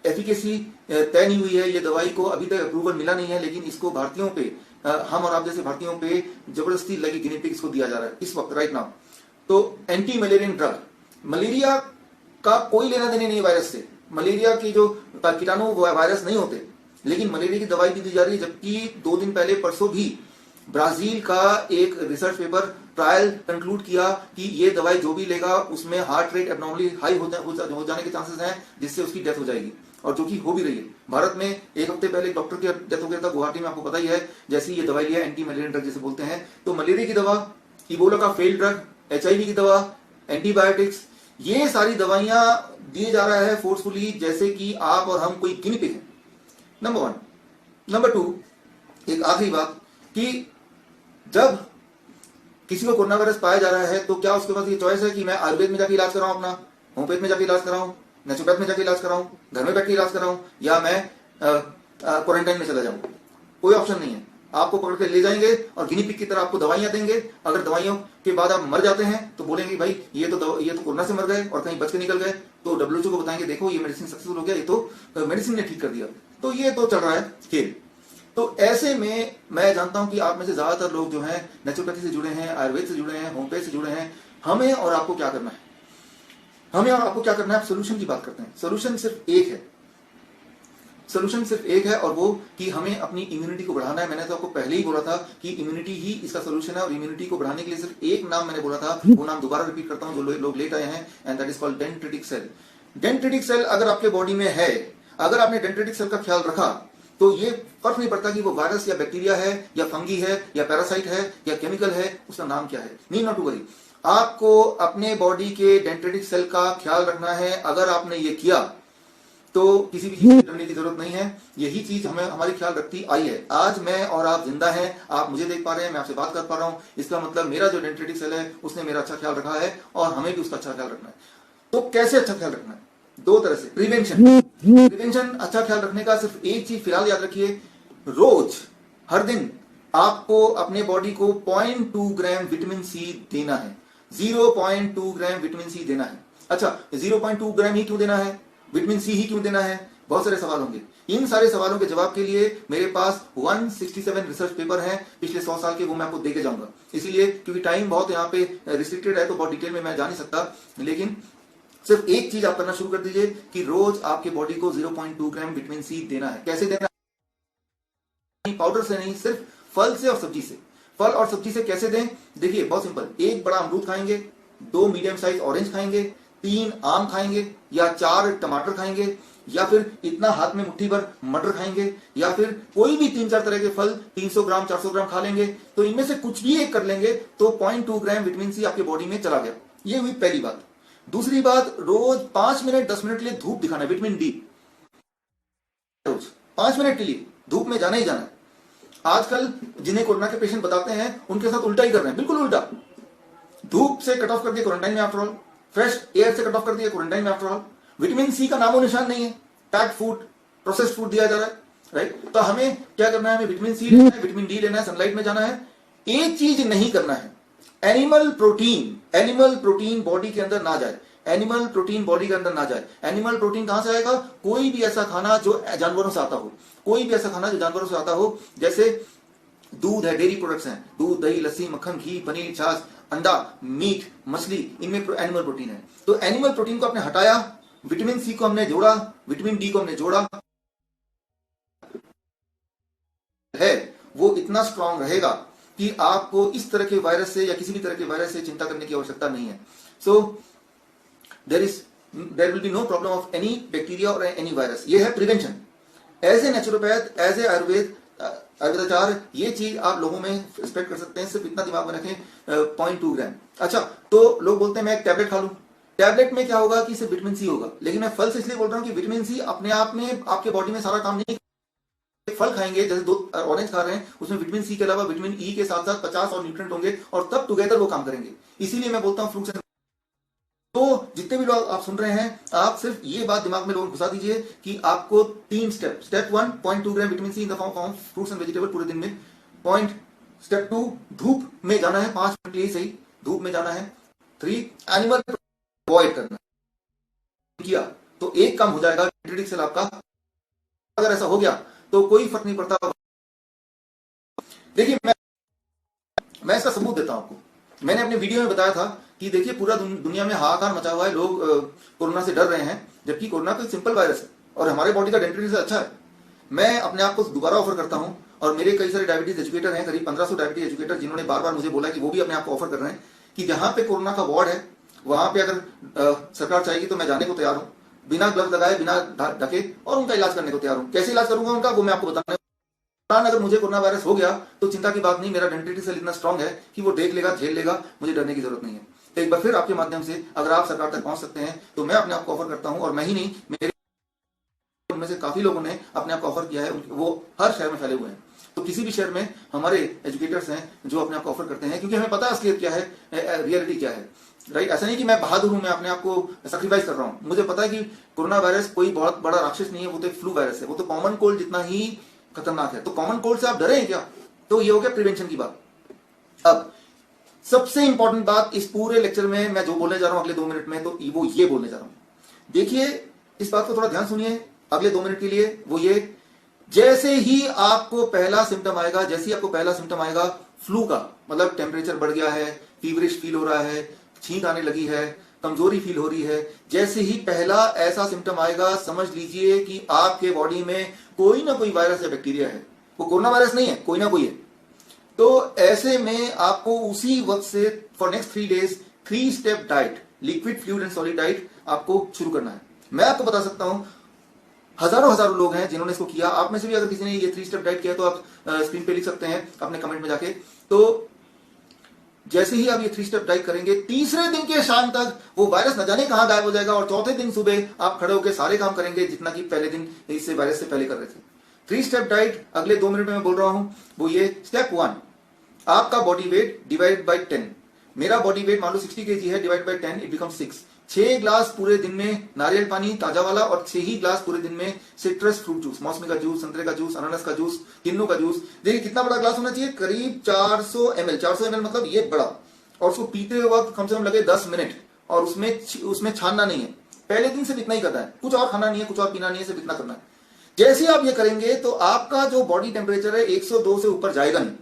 एफिकेसी तय नहीं हुई है, ये दवाई को अभी तक अप्रूवल मिला नहीं है, लेकिन इसको भारतीयों पे, हम और आप जैसे भारतीयों पे जबरदस्ती लगी गिनी पिग इसको दिया जा रहा है इस वक्त राइट नाउ। तो एंटी मलेरियन ड्रग, मलेरिया का कोई लेना देना नहीं वायरस से, मलेरिया की जो कीटाणु वायरस नहीं होते, लेकिन मलेरिया की दवाई भी दी जा रही है। जबकि 2 दिन पहले परसों भी ब्राजील का एक रिसर्च पेपर ट्रायल कंक्लूड किया कि ये दवाई जो भी लेगा उसमें हार्ट रेट एबनॉर्मली हाई हो जाने के चांसेस हैं, जिससे उसकी डेथ हो जाएगी, और जो कि हो भी रही है। भारत में 1 हफ्ते पहले एक डॉक्टर की डेथ हो गया था गुवाहाटी में, आपको पता ही है। जैसे ये दवाई लिया एंटी मलेरियन ड्रग जिसे बोलते हैं, तो मलेरिया की दवा, इबोला का फेल्ड ड्रग, HIV की दवा, एंटीबायोटिक्स, ये सारी दवाइयां दिए जा रहा है फोर्सफुली, जैसे कि आप और हम कोई गिनी पिग है। नंबर 1। नंबर 2, एक आखिरी बात कि जब किसी को कोरोना वायरस पाया जा रहा है तो क्या उसके पास ये चॉइस है कि मैं आयुर्वेद में जाके इलाज कराऊं, अपना होम्योपैथ में जाके इलाज कराऊं, नेचुरोपैथ में जाके इलाज कराऊं, घर में बैठ के इलाज कराऊं, या मैं क्वारंटाइन में चला जाऊं? कोई ऑप्शन नहीं है। आपको पकड़ के ले जाएंगे और गिनी पिग की तरह आपको दवाइयां देंगे। अगर दवाइयों के बाद आप मर जाते हैं तो बोलेंगे भाई ये तो कोरोना से मर गए और कहीं बच के निकल गए, तो डब्ल्यूएचओ को बताएंगे देखो ये मेडिसिन सक्सेसफुल हो गया, ये तो मेडिसिन ने ठीक कर दिया। तो ये तो चल रहा है खेल। तो ऐसे में मैं जानता हूं कि आप में से ज्यादातर लोग जो हैं नेचुरोपैथी से जुड़े हैं, आयुर्वेद से जुड़े हैं, होम्योपैथ से जुड़े हैं। हमें और आपको क्या करना है? हमें और आपको क्या करना है? आप सोल्यूशन की बात करते हैं। सोल्यूशन सिर्फ एक है, सोल्यूशन सिर्फ एक है, और वो कि हमें अपनी इम्यूनिटी को बढ़ाना है। मैंने तो आपको पहले ही बोला था कि इम्यूनिटी ही इसका सोल्यूशन है, और इम्यूनिटी को बढ़ाने के लिए सिर्फ एक नाम मैंने बोला था, वो नाम दोबारा रिपीट करता हूं जो लोग लेट आए हैं, and that is called dendritic cell. Dendritic cell अगर आपके बॉडी में है, अगर आपने डेंड्रिटिक सेल का ख्याल रखा, तो ये फर्क नहीं पड़ता कि वो वायरस या बैक्टीरिया है या फंगी है या पैरासाइट है या केमिकल है, उसका नाम क्या है, नीड नॉट टू वरी। आपको अपने बॉडी के डेंड्रिटिक सेल का ख्याल रखना है। अगर आपने ये किया तो किसी भी चीज की डरने की जरूरत नहीं है। यही चीज हमें हमारी ख्याल रखती आई है। आज मैं और आप जिंदा हैं, आप मुझे देख पा रहे हैं, मैं आपसे बात कर पा रहा हूं, इसका मतलब मेरा जो डेंड्रिटिक सेल है उसने मेरा अच्छा ख्याल रखा है, और हमें भी उसका अच्छा ख्याल रखना है। तो कैसे अच्छा ख्याल रखना है? 2 तरह से। प्रिवेंशन अच्छा ख्याल रखने का सिर्फ एक चीज फिलहाल याद रखिए, रोज हर दिन आपको अपने बॉडी को 0.2 ग्राम विटामिन सी देना है। 0.2 ग्राम विटामिन सी देना है। अच्छा, 0.2 ग्राम ही क्यों देना है, विटामिन सी ही क्यों देना है? बहुत सारे सवाल होंगे। इन सारे सवालों के जवाब के लिए मेरे पास 167 रिसर्च पेपर हैं पिछले 100 साल के, वो मैं आपको देके जाऊंगा। इसीलिए क्योंकि टाइम बहुत यहाँ पे रिस्ट्रिक्टेड है तो बहुत डिटेल में मैं जा नहीं सकता, लेकिन सिर्फ एक चीज आप करना शुरू कर दीजिए कि रोज आपके बॉडी को 0.2 ग्राम विटामिन सी देना है। कैसे देना है? पाउडर से नहीं, सिर्फ फल से और सब्जी से। फल और सब्जी से कैसे दें? देखिए बहुत सिंपल। 1 बड़ा अमरूद खाएंगे, 2 मीडियम साइज ऑरेंज खाएंगे, 3 आम खाएंगे, या 4 टमाटर खाएंगे, या फिर इतना हाथ में मुट्ठी भर मटर खाएंगे, या फिर कोई भी 3-4 तरह के फल 300 ग्राम 400 ग्राम खा लेंगे। तो इनमें से कुछ भी एक कर लेंगे तो 0.2 ग्राम विटामिन सी आपके बॉडी में चला गया। ये हुई पहली बात। दूसरी बात, रोज 5 मिनट 10 मिनट के लिए धूप दिखाना है, विटामिन डी। रोज 5 मिनट के लिए धूप में जाना ही जाना है। आजकल जिन्हें कोरोना के पेशेंट बताते हैं उनके साथ उल्टा ही कर रहे हैं, बिल्कुल उल्टा। धूप से कट ऑफ कर दिया क्वारंटाइन में आफ्टर ऑल, फ्रेश एयर से कट ऑफ कर दिया क्वारंटाइन में आफ्टर ऑल। विटामिन सी का नामो निशान नहीं है, पैक्ड फूड, प्रोसेस्ड फूड दिया जा रहा है, राइट। तो हमें क्या करना है? हमें विटामिन सी लेना है, विटामिन डी लेना है, सनलाइट में जाना है। एक चीज नहीं करना है, एनिमल प्रोटीन बॉडी के अंदर ना जाए। एनिमल प्रोटीन बॉडी के अंदर ना जाए। एनिमल प्रोटीन कहां से आएगा? कोई भी ऐसा खाना जो जानवरों से आता हो, कोई भी ऐसा खाना जो जानवरों से आता हो, जैसे दूध है, डेयरी प्रोडक्ट्स हैं, दूध, दही, लस्सी, मक्खन, घी, पनीर, छाछ, अंडा, मीट, मछली, इनमें एनिमल प्रोटीन है। तो एनिमल प्रोटीन को आपने हटाया, विटामिन सी को हमने जोड़ा, विटामिन डी को हमने जोड़ा, है वो इतना स्ट्रांग रहेगा कि आपको इस तरह के वायरस से या किसी भी तरह के वायरस से चिंता करने की आवश्यकता नहीं है। सो there will be no problem of any bacteria or any virus. ये है prevention. As a naturopath, as a आयुर्वेदाचार्य, ये चीज आप लोगों में एक्सपेक्ट कर सकते हैं। सिर्फ इतना दिमाग में रखें, 0.2 ग्राम। अच्छा, तो लोग बोलते हैं मैं एक टैबलेट खा लूं, टैबलेट में क्या होगा कि सिर्फ विटामिन सी होगा। लेकिन मैं फल से इसलिए बोल रहा हूं कि विटामिन सी अपने आप में आपके बॉडी में सारा काम नहीं। फल खाएंगे, जैसे 2 ऑरेंज खा रहे हैं, उसमें विटामिन सी के अलावा विटामिन ई के साथ साथ 50 और न्यूट्रिएंट होंगे, और तब टुगेदर वो काम करेंगे। इसीलिए मैं बोलता हूं फ्रूट्स। तो जितने भी लोग आप सुन रहे हैं, आप सिर्फ ये बात दिमाग में लोगों घुसा दीजिए कि आपको 3 step, step 1 0.2 gram vitamin C in the form of fruits and vegetable पूरे दिन में, स्टेप 2 धूप में जाना है 5 मिनट के लिए सही, धूप में जाना है। 3 एनिमल अवॉइड करना किया तो एक काम हो जाएगा डेंड्रिटिक सेल आपका। अगर ऐसा हो गया तो कोई फर्क नहीं पड़ता। देखिए मैं इसका सबूत देता हूं आपको। मैंने अपने वीडियो में बताया था कि देखिए पूरा दुनिया में हाहाकार मचा हुआ है, लोग कोरोना से डर रहे हैं, जबकि कोरोना कोई सिंपल वायरस है और हमारे बॉडी का डेंड्रिटिक सेल अच्छा है। मैं अपने आप को दोबारा ऑफर करता हूं और मेरे कई सारे डायबिटीज एजुकेटर हैं, करीब 1500 डायबिटीज एजुकेटर, जिन्होंने बार बार मुझे बोला कि वो भी अपने आप को ऑफर कर रहे हैं कि जहां पे कोरोना का वार्ड है वहां पे अगर सरकार चाहेगी तो मैं जाने को तैयार हूं, बिना ग्लव्स लगाए, बिना ढके, और उनका इलाज करने को तैयार हूं। कैसे इलाज करूंगा उनका वो मैं आपको बताने। अगर मुझे कोरोना वायरस हो गया तो चिंता की बात नहीं, मेरा डेंड्रिटिक सेल इतना स्ट्रांग है कि वो देख लेगा, झेल लेगा, मुझे डरने की जरूरत नहीं है। तो एक बार फिर आपके माध्यम से अगर आप सरकार तक पहुंच सकते हैं तो मैं अपने आप को ऑफर करता हूं, और मैं ही नहीं, मेरे उनमें से काफी लोगों ने अपने आप को ऑफर किया है, वो हर शहर में फैले हुए हैं। तो किसी भी शहर में हमारे एजुकेटर्स हैं जो अपने आप को ऑफर करते हैं, क्योंकि हमें पता है असलियत क्या है, रियलिटी क्या है, राइट। ऐसा नहीं कि मैं बहादुर हूं, मैं अपने आप को सैक्रिफाइस कर रहा हूं। मुझे पता है कि कोरोना वायरस कोई बहुत बड़ा राक्षस नहीं है, वो तो एक फ्लू वायरस है, वो तो कॉमन कोल्ड जितना ही खतरनाक है। तो कॉमन कोल्ड से आप डरे हैं क्या? तो ये हो गया प्रिवेंशन की बात। अब सबसे इंपॉर्टेंट बात इस पूरे लेक्चर में मैं जो बोलने जा रहा हूं अगले 2 मिनट में, तो वो ये बोलने जा रहा हूं। देखिए इस बात को थोड़ा ध्यान सुनिए अगले 2 मिनट के लिए। वो ये, जैसे ही आपको पहला सिम्टम आएगा, जैसे ही आपको पहला सिम्टम आएगा फ्लू का, मतलब टेम्परेचर बढ़ गया है, फीवरिश फील हो रहा है, छींक आने लगी है, कमजोरी फील हो रही है, जैसे ही पहला ऐसा सिम्टम आएगा समझ लीजिए कि आपके बॉडी में कोई ना कोई वायरस या बैक्टीरिया है। वो कोरोना वायरस नहीं है, कोई ना कोई है। तो ऐसे में आपको उसी वक्त से for next 3 days 3 step diet, liquid, fluid and solid diet आपको शुरू करना है। मैं आपको बता सकता हूं हजारों लोग हैं जिन्होंने इसको किया। आप में से भी अगर किसी ने ये 3 स्टेप डाइट किया तो आप स्क्रीन पे लिख सकते हैं अपने कमेंट में जाके। तो जैसे ही आप ये 3 स्टेप डाइट करेंगे, तीसरे दिन के शाम तक वो वायरस न जाने कहां गायब हो जाएगा, और चौथे दिन सुबह आप खड़े होकर सारे काम करेंगे जितना कि पहले दिन इससे वायरस से पहले कर रहे थे। 3 स्टेप डाइट अगले 2 मिनट में मैं बोल रहा हूं। वो ये, स्टेप 1, आपका बॉडी वेट डिवाइड बाई 10। मेरा बॉडी वेट मान लो 60 kg है, divide by 10 it become 6। 6 glass पूरे दिन में नारियल पानी ताजा वाला, और 6 ही ग्लास पूरे दिन में सिट्रस फ्रूट जूस, मौसमी का जूस, संतरे का जूस, अनानास का जूस, किन्नू का जूस। देखिए कितना बड़ा ग्लास होना चाहिए, करीब 400 ml। 400 ml मतलब ये बड़ा, और उसको पीते वक्त कम से कम लगे 10 मिनट, और उसमें छानना नहीं है। पहले दिन सिर्फ इतना ही करना है, कुछ और खाना नहीं है, कुछ और पीना नहीं है, सिर्फ इतना करना है। जैसे आप ये करेंगे तो आपका जो बॉडी टेम्परेचर है 102 से ऊपर जाएगा नहीं,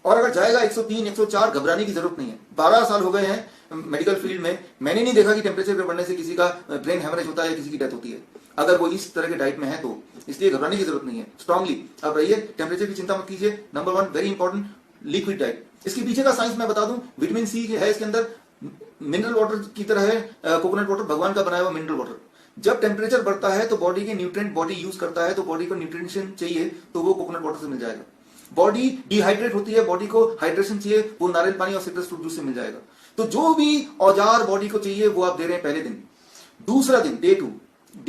और अगर जाएगा 103, 104, घबराने की जरूरत नहीं है। 12 साल हो गए हैं मेडिकल फील्ड में, मैंने नहीं देखा कि टेम्परेचर के बढ़ने से किसी का ब्रेन हेमरेज होता है या किसी की डेथ होती है, अगर वो इस तरह के डाइट में है तो। इसलिए घबराने की जरूरत नहीं है, स्ट्रांगली आप रहिए, टेम्परेचर की चिंता मत कीजिए। Number 1 very important, liquid diet. इसके पीछे का साइंस मैं बता दूं, विटामिन सी है इसके अंदर, मिनरल वाटर की तरह है, कोकोनट वाटर भगवान का बनाया हुआ मिनरल वाटर। जब टेम्परेचर बढ़ता है तो बॉडी के न्यूट्रिएंट बॉडी यूज करता है, तो बॉडी को न्यूट्रिशन चाहिए तो वो कोकोनट वाटर से मिल जाएगा। बॉडी डिहाइड्रेट होती है, बॉडी को हाइड्रेशन चाहिए, वो नारियल पानी और सिट्रस फ्रूट जूस से मिल जाएगा। तो जो भी औजार बॉडी को चाहिए वो आप दे रहे हैं पहले दिन। दूसरा दिन डे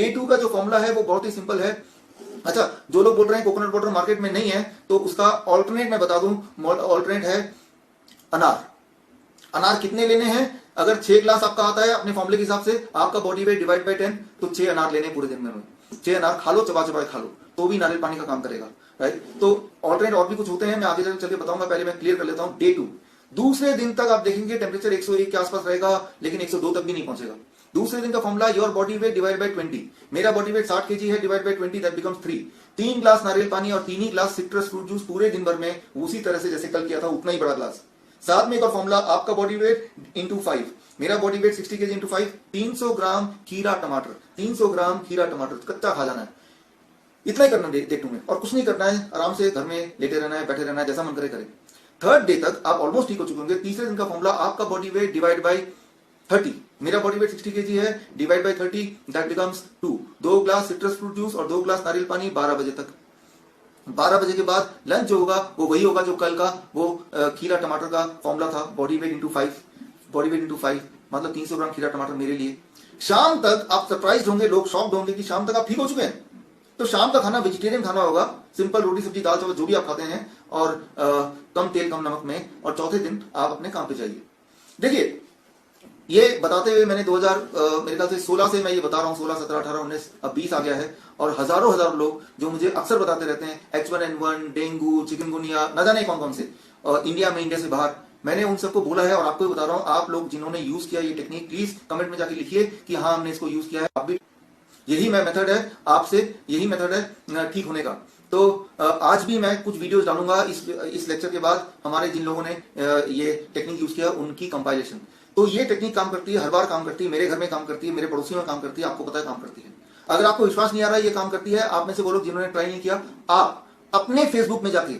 2 का जो फॉर्मूला है वो बहुत ही सिंपल है। अच्छा, जो लोग बोल रहे हैं कोकोनट वाटर मार्केट में नहीं है, तो उसका ऑल्टरनेट मैं बता दूं, ऑल्टरनेट है अनार। अनार कितने लेने हैं? अगर 6 ग्लास आपका आता है अपने फॉर्मूले के हिसाब से, आपका बॉडी वेट डिवाइड बाय 10, तो 6 अनार लेने पूरे दिन में। 6 अनार खा लो, चबा चबा खा लो, तो भी नारियल पानी का काम करेगा, राइट। तो ऑल्टरनेट और भी कुछ होते हैं, मैं आगे चल के बताऊंगा, पहले मैं क्लियर कर लेता हूं। डे 2, दूसरे दिन तक आप देखेंगे टेम्परेचर 101 के आसपास रहेगा, लेकिन 102 तक भी नहीं पहुंचेगा। दूसरे दिन का formula, your body weight divide by 20। मेरा बॉडी वेट 60 kg है, divide by 20 that becomes 3। 3 glass नारियल पानी और 3 ही ग्लास सिट्रस फ्रूट जूस पूरे दिन भर में, उसी तरह से जैसे कल किया था उतना ही बड़ा ग्लास। साथ में एक और फॉर्मूला, आपका बॉडी वेट इंटू 5। मेरा बॉडी वेट 60 kg इंटू 5, 300 ग्राम खीरा टमाटर, 300 ग्राम खीरा टमाटर कच्चा खा जाना है। इतना ही करना डे 2 में, और कुछ नहीं करना है, आराम से घर में लेटे रहना है, बैठे रहना है, जैसा मन करे करे। 3rd डे तक आप ऑलमोस्ट ठीक हो चुके होंगे। तीसरे दिन का फॉर्मूला, आपका बॉडी वेट डिवाइड बाय 30। मेरा बॉडी वेट 60 kg है, divide by 30 that becomes 2। 2 glass citrus fruit juice और 2 ग्लास नारियल पानी 12 बजे तक। 12 बजे के बाद लंच जो होगा वो वही होगा जो कल का वो खीरा टमाटर का फॉर्मूला था, body weight into 5। Body weight into 5 मतलब 300 ग्राम खीरा टमाटर मेरे लिए। शाम तक आप सरप्राइज होंगे, लोग शॉक्ड होंगे कि शाम तक आप ठीक हो चुके हैं। तो शाम का खाना वेजिटेरियन खाना होगा, सिंपल रोटी सब्जी दाल चावल जो भी आप खाते हैं, और कम तेल कम नमक में, और चौथे दिन आप अपने काम पे जाइए। देखिए ये बताते हुए मैंने 2000 मेरे ख्याल से 16 से मैं ये बता रहा हूँ, 16, 17, 18, 19, अब 20 आ गया है। और हजारों हजारों लोग जो मुझे अक्सर बताते रहते हैं H1N1, डेंगू, चिकनगुनिया, न जाने कौन कौन से, और इंडिया में, इंडिया से बाहर, मैंने उन सबको बोला है और आपको भी बता रहा हूँ। आप लोग जिन्होंने यूज किया ये टेक्निक, प्लीज कमेंट में जाके लिखिए कि हाँ हमने इसको यूज किया है। आप भी, यही मैं मेथड है, आपसे यही मेथड है ठीक होने का। तो आज भी मैं कुछ वीडियोस डालूंगा इस लेक्चर के बाद, हमारे जिन लोगों ने ये टेक्निक यूज किया उनकी कंपाइलेशन। तो ये टेक्निक काम करती है, हर बार काम करती है, मेरे घर में काम करती है, मेरे पड़ोसियों में काम करती है, आपको पता है काम करती है। अगर आपको विश्वास नहीं आ रहा है ये काम करती है, आप में से वो लोग जिन्होंने ट्राई नहीं किया, आप अपने फेसबुक में जाके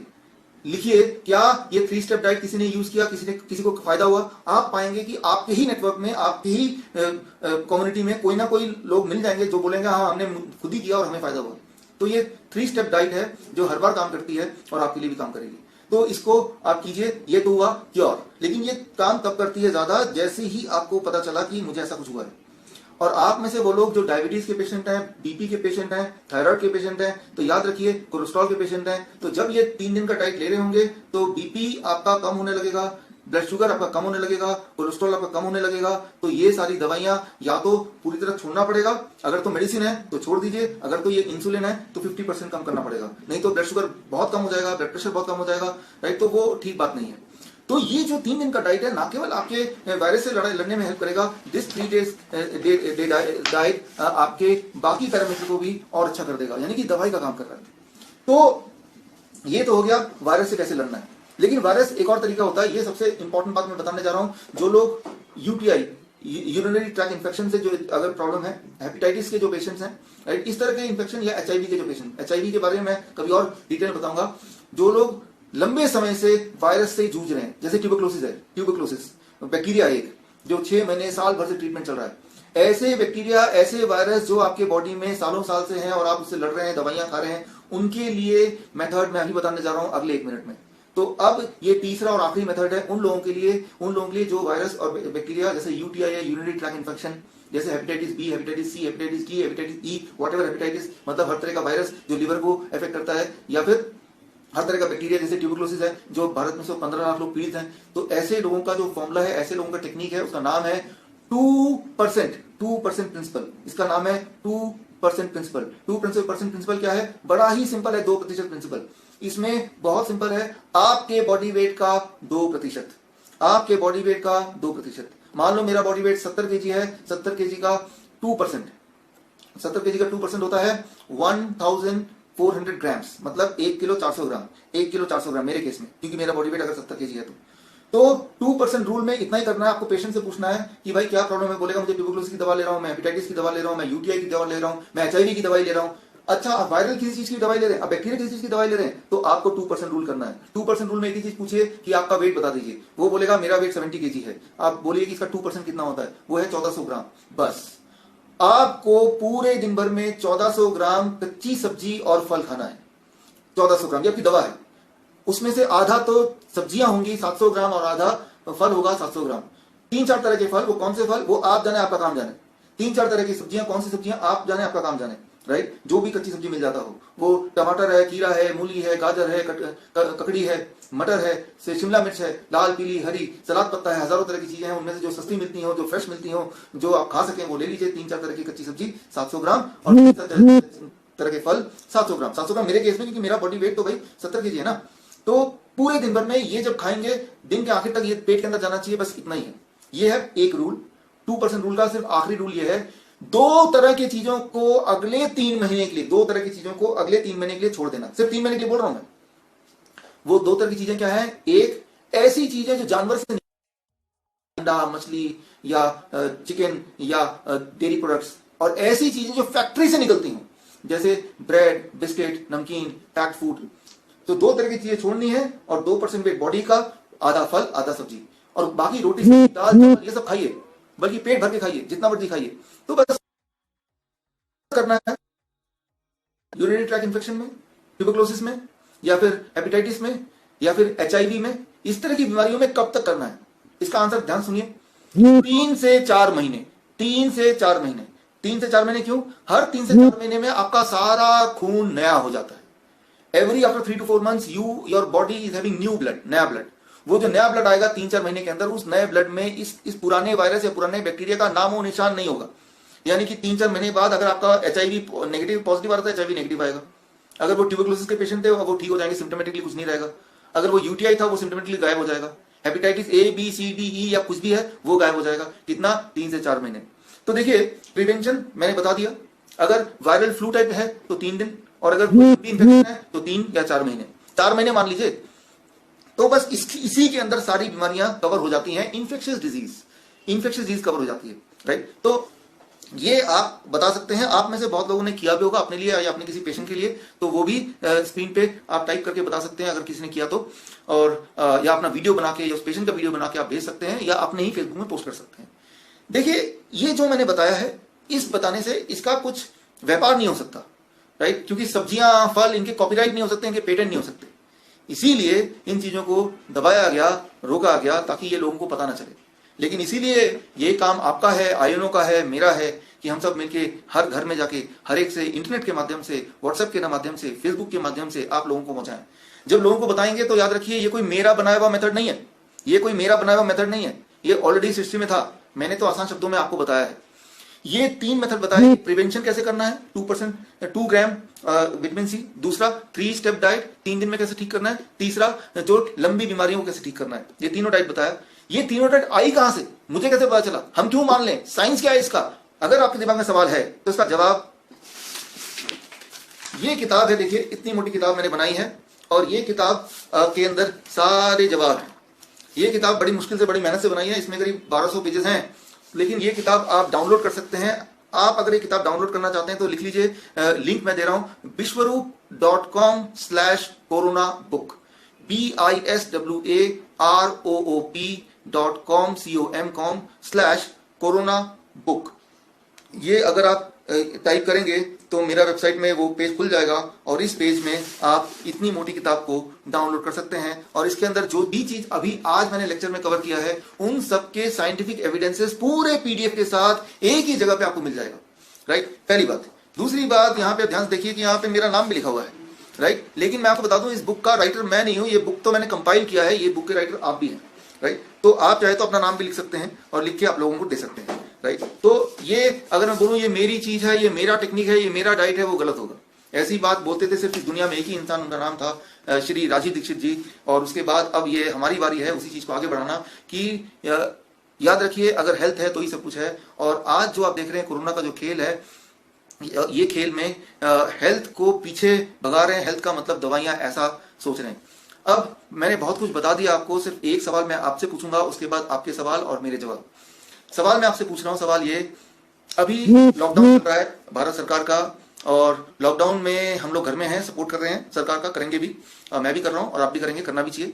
लिखिए क्या ये 3 स्टेप डाइट किसी ने यूज किया, किसी को फायदा हुआ। आप पाएंगे कि आपके ही नेटवर्क में, आपके ही कम्युनिटी में कोई ना कोई लोग मिल जाएंगे जो बोलेंगे हाँ हमने खुद ही किया और हमें फायदा हुआ। तो ये 3 स्टेप डाइट है जो हर बार काम करती है और आपके लिए भी काम करेगी। तो इसको आप कीजिए। ये तो हुआ क्योर, लेकिन ये काम तब करती है ज्यादा जैसे ही आपको पता चला कि मुझे ऐसा कुछ हुआ है। और आप में से वो लोग जो डायबिटीज के पेशेंट हैं, बीपी के पेशेंट हैं, थायराइड के पेशेंट हैं, तो याद रखिए, कोलेस्ट्रॉल के पेशेंट हैं, तो जब ये 3 दिन का डाइट ले रहे होंगे तो बीपी आपका कम होने लगेगा, ब्लड शुगर आपका कम होने लगेगा, कोलेस्ट्रॉल आपका कम होने लगेगा। तो ये सारी दवाइयां या तो पूरी तरह छोड़ना पड़ेगा, अगर तो मेडिसिन है तो छोड़ दीजिए, अगर तो ये इंसुलिन है तो 50% कम करना पड़ेगा, नहीं तो ब्लड शुगर बहुत कम हो जाएगा, ब्लड प्रेशर बहुत कम हो जाएगा, राइट। तो वो ठीक बात नहीं है। तो ये जो 3 दिन का डाइट है ना केवल आपके वायरस से लड़ने में हेल्प करेगा, दिस 3 डेज डाइट आपके बाकी पैरामीटर को भी और अच्छा कर देगा, यानी कि दवाई का काम कर रहा है। तो ये तो हो गया वायरस से कैसे लड़ना है। लेकिन वायरस एक और तरीका होता है, ये सबसे इंपॉर्टेंट बात मैं बताने जा रहा हूं। जो लोग यूटीआई, यूरिनरी ट्रैक इन्फेक्शन से जो अगर प्रॉब्लम है, हेपेटाइटिस के जो पेशेंट्स हैं, राइट, इस तरह के इन्फेक्शन, या एचआईवी के जो पेशेंट, एचआईवी के बारे में मैं कभी और डिटेल में बताऊंगा। जो लोग लंबे समय से वायरस से जूझ रहे हैं, जैसे ट्यूबरक्लोसिस है, ट्यूबरक्लोसिस बैक्टीरिया एक जो 6 महीने साल भर से ट्रीटमेंट चल रहा है, ऐसे बैक्टीरिया, ऐसे वायरस जो आपके बॉडी में सालों साल से हैं और आप उससे लड़ रहे हैं, दवाइयां खा रहे हैं, उनके लिए मेथड मैं अभी बताने जा रहा हूं अगले 1 मिनट में। तो अब ये तीसरा और आखिरी मेथड है उन लोगों के लिए जो वायरस और बैक्टीरिया जैसे यूटीआई है, यूरिनरी ट्रैक इन्फेक्शन, जैसे hepatitis B, hepatitis C, hepatitis D, hepatitis E, whatever hepatitis, मतलब हर तरह का वायरस जो लिवर को अफेक्ट करता है, या फिर हर तरह का बैक्टीरिया जैसे ट्यूबरक्लोसिस है जो भारत में 15 लाख लोग पीड़ित हैं। तो ऐसे लोगों का जो फॉर्मूला है, ऐसे लोगों का टेक्निक है, उसका नाम है 2% प्रिंसिपल। इसका नाम है 2% प्रिंसिपल। 2% प्रिंसिपल क्या है? बड़ा ही सिंपल है, 2% प्रिंसिपल। इसमें बहुत सिंपल है, आपके बॉडी वेट का 2%, आपके बॉडी वेट का 2%। मान लो मेरा बॉडी वेट 70 केजी है, 70 केजी का 2%, 70 केजी का 2% होता है 1400 ग्राम्स, मतलब 1 किलो 400 ग्राम, 1 किलो 400 ग्राम मेरे केस में, क्योंकि मेरा बॉडी वेट अगर 70 केजी है तो 2% रूल में इतना ही करना है। आपको पेशेंट से पूछना है कि भाई क्या प्रॉब्लम है, बोलेगा मुझे ट्यूबरक्लोसिस की दवा ले रहा हूं, मैं हेपेटाइटिस की दवा ले रहा हूं, मैं यूटीआई की दवा ले रहा हूं, मैं एचआईवी की दवाई ले रहा हूं। अच्छा, आप वायरल किसी चीज की दवाई ले रहे हैं, आप बैक्टीरिया किसी चीज की दवाई ले रहे हैं, तो आपको 2% रूल करना है। 2% रूल में एक ही चीज पूछिए कि आपका वेट बता दीजिए, वो बोलेगा मेरा वेट 70 केजी है, आप बोलिए कि इसका 2% कितना होता है, वो है 1400 ग्राम। बस आपको पूरे दिन भर में 1400 ग्राम कच्ची सब्जी और फल खाना है। 1400 ग्राम, ये आपकी दवा है, उसमें से आधा तो सब्जियां होंगी 700 ग्राम और आधा फल होगा 700 ग्राम। 3-4 तरह के फल, वो कौन से फल, वो आप जाने, आपका काम जाने। 3-4 तरह की सब्जियां, कौन सी सब्जियां, आप जाने, आपका काम जाने, राइट। जो भी कच्ची सब्जी मिल जाता हो, वो टमाटर है, खीरा है, मूली है, गाजर है, ककड़ी है, मटर है, से शिमला मिर्च है, लाल, पीली, हरी, सलाद पत्ता है, हजारों तरह की चीजें हैं। उनमें से जो सस्ती मिलती हो, जो फ्रेश मिलती हो, जो आप खा सकें वो ले लीजिए। 3-4 तरह की कच्ची सब्जी 700 ग्राम और तरह के फल 700 ग्राम। 700 ग्राम मेरे केस में, क्योंकि मेरा बॉडी वेट तो भाई 70 केजी है ना। तो पूरे दिन भर में ये जब खाएंगे, दिन के आखिर तक ये पेट के अंदर जाना चाहिए, बस इतना ही है। ये है एक रूल। 2% रूल का सिर्फ आखिरी रूल ये है, 2 तरह की चीजों को अगले 3 महीने के लिए, 2 तरह की चीजों को अगले 3 महीने के लिए छोड़ देना। सिर्फ 3 महीने के लिए बोल रहा हूं मैं। वो 2 तरह की चीजें क्या है? एक, ऐसी चीजें जो जानवर से, अंडा, मछली या चिकन या डेयरी प्रोडक्ट्स, और ऐसी चीजें जो फैक्ट्री से निकलती हूं, जैसे ब्रेड, बिस्किट, नमकीन, पैक्ड फूड। तो 2 तरह की चीजें छोड़नी है, और 2% वेट बॉडी का, आधा फल आधा सब्जी, और बाकी रोटी, दाल, ये सब खाइए, बल्कि पेट भर के खाइए, जितना मर्जी खाइए। तो बस करना है यूरिनरी ट्रैक इन्फेक्शन में, ट्यूबरक्लोसिस में, या फिर हेपेटाइटिस में, या फिर एचआईवी में, इस तरह की बीमारियों में कब तक करना है? इसका आंसर ध्यान सुनिए, 3 से 4 महीने। 3 से 4 महीने। 3 से 4 महीने क्यों? हर 3 से 4 महीने में आपका सारा खून नया हो जाता है। Every after 3 to 4 months your body is having new blood, नया ब्लड। वो जो नया ब्लड आएगा 3-4 महीने के अंदर, उस नए ब्लड में इस पुराने वायरस या पुराने बैक्टीरिया का नामो निशान नहीं होगा। यानी कि 3-4 महीने बाद अगर आपका HIV नेगेटिव पॉजिटिव आ रहा था, HIV नेगेटिव आएगा। अगर वो ट्यूबरकुलोसिस के पेशेंट थे वो ठीक हो जाएंगे, सिम्टोमेटिकली कुछ नहीं रहेगा। अगर वो UTI था वो सिम्टोमेटिकली गायब हो जाएगा। Hepatitis A B C D E या कुछ भी है वो गायब हो जाएगा। कितना? 3 से 4 महीने। तो देखिए प्रिवेंशन मैंने बता दिया। अगर वायरल फ्लू टाइप है तो 3 दिन, और अगर कोई इन्फेक्शन है तो 3 या 4 महीने। 4 महीने मान लीजिए, तो बस इसी के अंदर सारी बीमारियां कवर हो जाती हैं। इन्फेक्शियस डिजीज कवर हो जाती है, राइट। तो ये आप बता सकते हैं। आप में से बहुत लोगों ने किया भी होगा अपने लिए या अपने किसी पेशेंट के लिए, तो वो भी स्क्रीन पे आप टाइप करके बता सकते हैं अगर किसी ने किया तो, और या अपना वीडियो बना के या उस पेशेंट का वीडियो बना के आप भेज सकते हैं या अपने ही फेसबुक में पोस्ट कर सकते हैं। देखिए ये जो मैंने बताया है, इस बताने से इसका कुछ व्यापार नहीं हो सकता, राइट, क्योंकि सब्जियां फल इनके कॉपीराइट नहीं हो सकते, इनके पेटेंट नहीं हो सकते। इसीलिए इन चीजों को दबाया गया, रोका गया, ताकि ये लोगों को पता ना चले। लेकिन इसीलिए ये काम आपका है, आयनों का है, मेरा है, कि हम सब मिलके हर घर में जाके हर एक से इंटरनेट के माध्यम से, व्हाट्सएप के माध्यम से, फेसबुक के माध्यम से आप लोगों को पहुंचाएं। जब लोगों को बताएंगे तो याद रखिए ये कोई मेरा बनाया हुआ मेथड नहीं है, ये कोई मेरा बनाया हुआ मेथड नहीं है, ये ऑलरेडी सिस्टम में था। मैंने तो आसान शब्दों में आपको बताया है। ये 3 मेथड बताए। प्रिवेंशन कैसे करना है, 2 ग्राम विटामिन सी। दूसरा 3 स्टेप डाइट, 3 दिन में कैसे ठीक करना है। तीसरा जो लंबी बीमारियों को कैसे ठीक करना है। ये तीनों डाइट बताया। ये तीनों डाइट आई कहां से, मुझे कैसे पता चला, हम क्यों मान लें, साइंस क्या है इसका? अगर आपके दिमाग में सवाल है तो इसका जवाब ये किताब है। देखिए इतनी मोटी किताब मैंने बनाई है और ये किताब के अंदर सारे जवाब हैं। ये किताब बड़ी मुश्किल से, बड़ी मेहनत से बनाई है। इसमें करीब 1200 पेजेस हैं, लेकिन ये किताब आप डाउनलोड कर सकते हैं। आप अगर ये किताब डाउनलोड करना चाहते हैं तो लिख लीजिए, लिंक मैं दे रहा हूं, biswaroop.com/corona book, biswaroop.com/corona book। ये अगर आप टाइप करेंगे तो मेरा वेबसाइट में वो पेज खुल जाएगा और इस पेज में आप इतनी मोटी किताब को डाउनलोड कर सकते हैं। और इसके अंदर जो भी चीज अभी आज मैंने लेक्चर में कवर किया है, उन सबके साइंटिफिक एविडेंसेस पूरे PDF के साथ एक ही जगह पे आपको मिल जाएगा, राइट। पहली बात। दूसरी बात, यहाँ पे ध्यान देखिए कि यहाँ पे मेरा नाम भी लिखा हुआ है, राइट। लेकिन मैं आपको बता दूं, इस बुक का राइटर मैं नहीं हूं, ये बुक तो मैंने कंपाइल किया है, ये बुक के राइटर आप भी हैं, राइट। तो आप चाहे तो अपना नाम भी लिख सकते हैं और लिख के आप लोगों को दे सकते हैं, राइट। तो ये अगर मैं बोलूं ये मेरी चीज है, ये मेरा टेक्निक है, ये मेरा डाइट है, वो गलत होगा। ऐसी बात बोलते थे सिर्फ इस दुनिया में एक ही इंसान, उनका नाम था श्री राजीव दीक्षित जी। और उसके बाद अब ये हमारी बारी है उसी चीज को आगे बढ़ाना कि याद रखिए अगर हेल्थ है तो ही सब कुछ है। और आज जो आप देख रहे हैं कोरोना का जो खेल है, ये खेल में हेल्थ को पीछे भगा रहे हैं। हेल्थ का मतलब दवाइयां, ऐसा सोच रहे हैं। अब मैंने बहुत कुछ बता दिया आपको, सिर्फ एक सवाल मैं आपसे पूछूंगा, उसके बाद आपके सवाल और मेरे जवाब। सवाल मैं आपसे पूछ रहा हूं, सवाल ये, अभी लॉकडाउन चल रहा है भारत सरकार का, और लॉकडाउन में हम लोग घर में हैं, सपोर्ट कर रहे हैं सरकार का, करेंगे भी, मैं भी कर रहा हूं और आप भी करेंगे, करना भी चाहिए।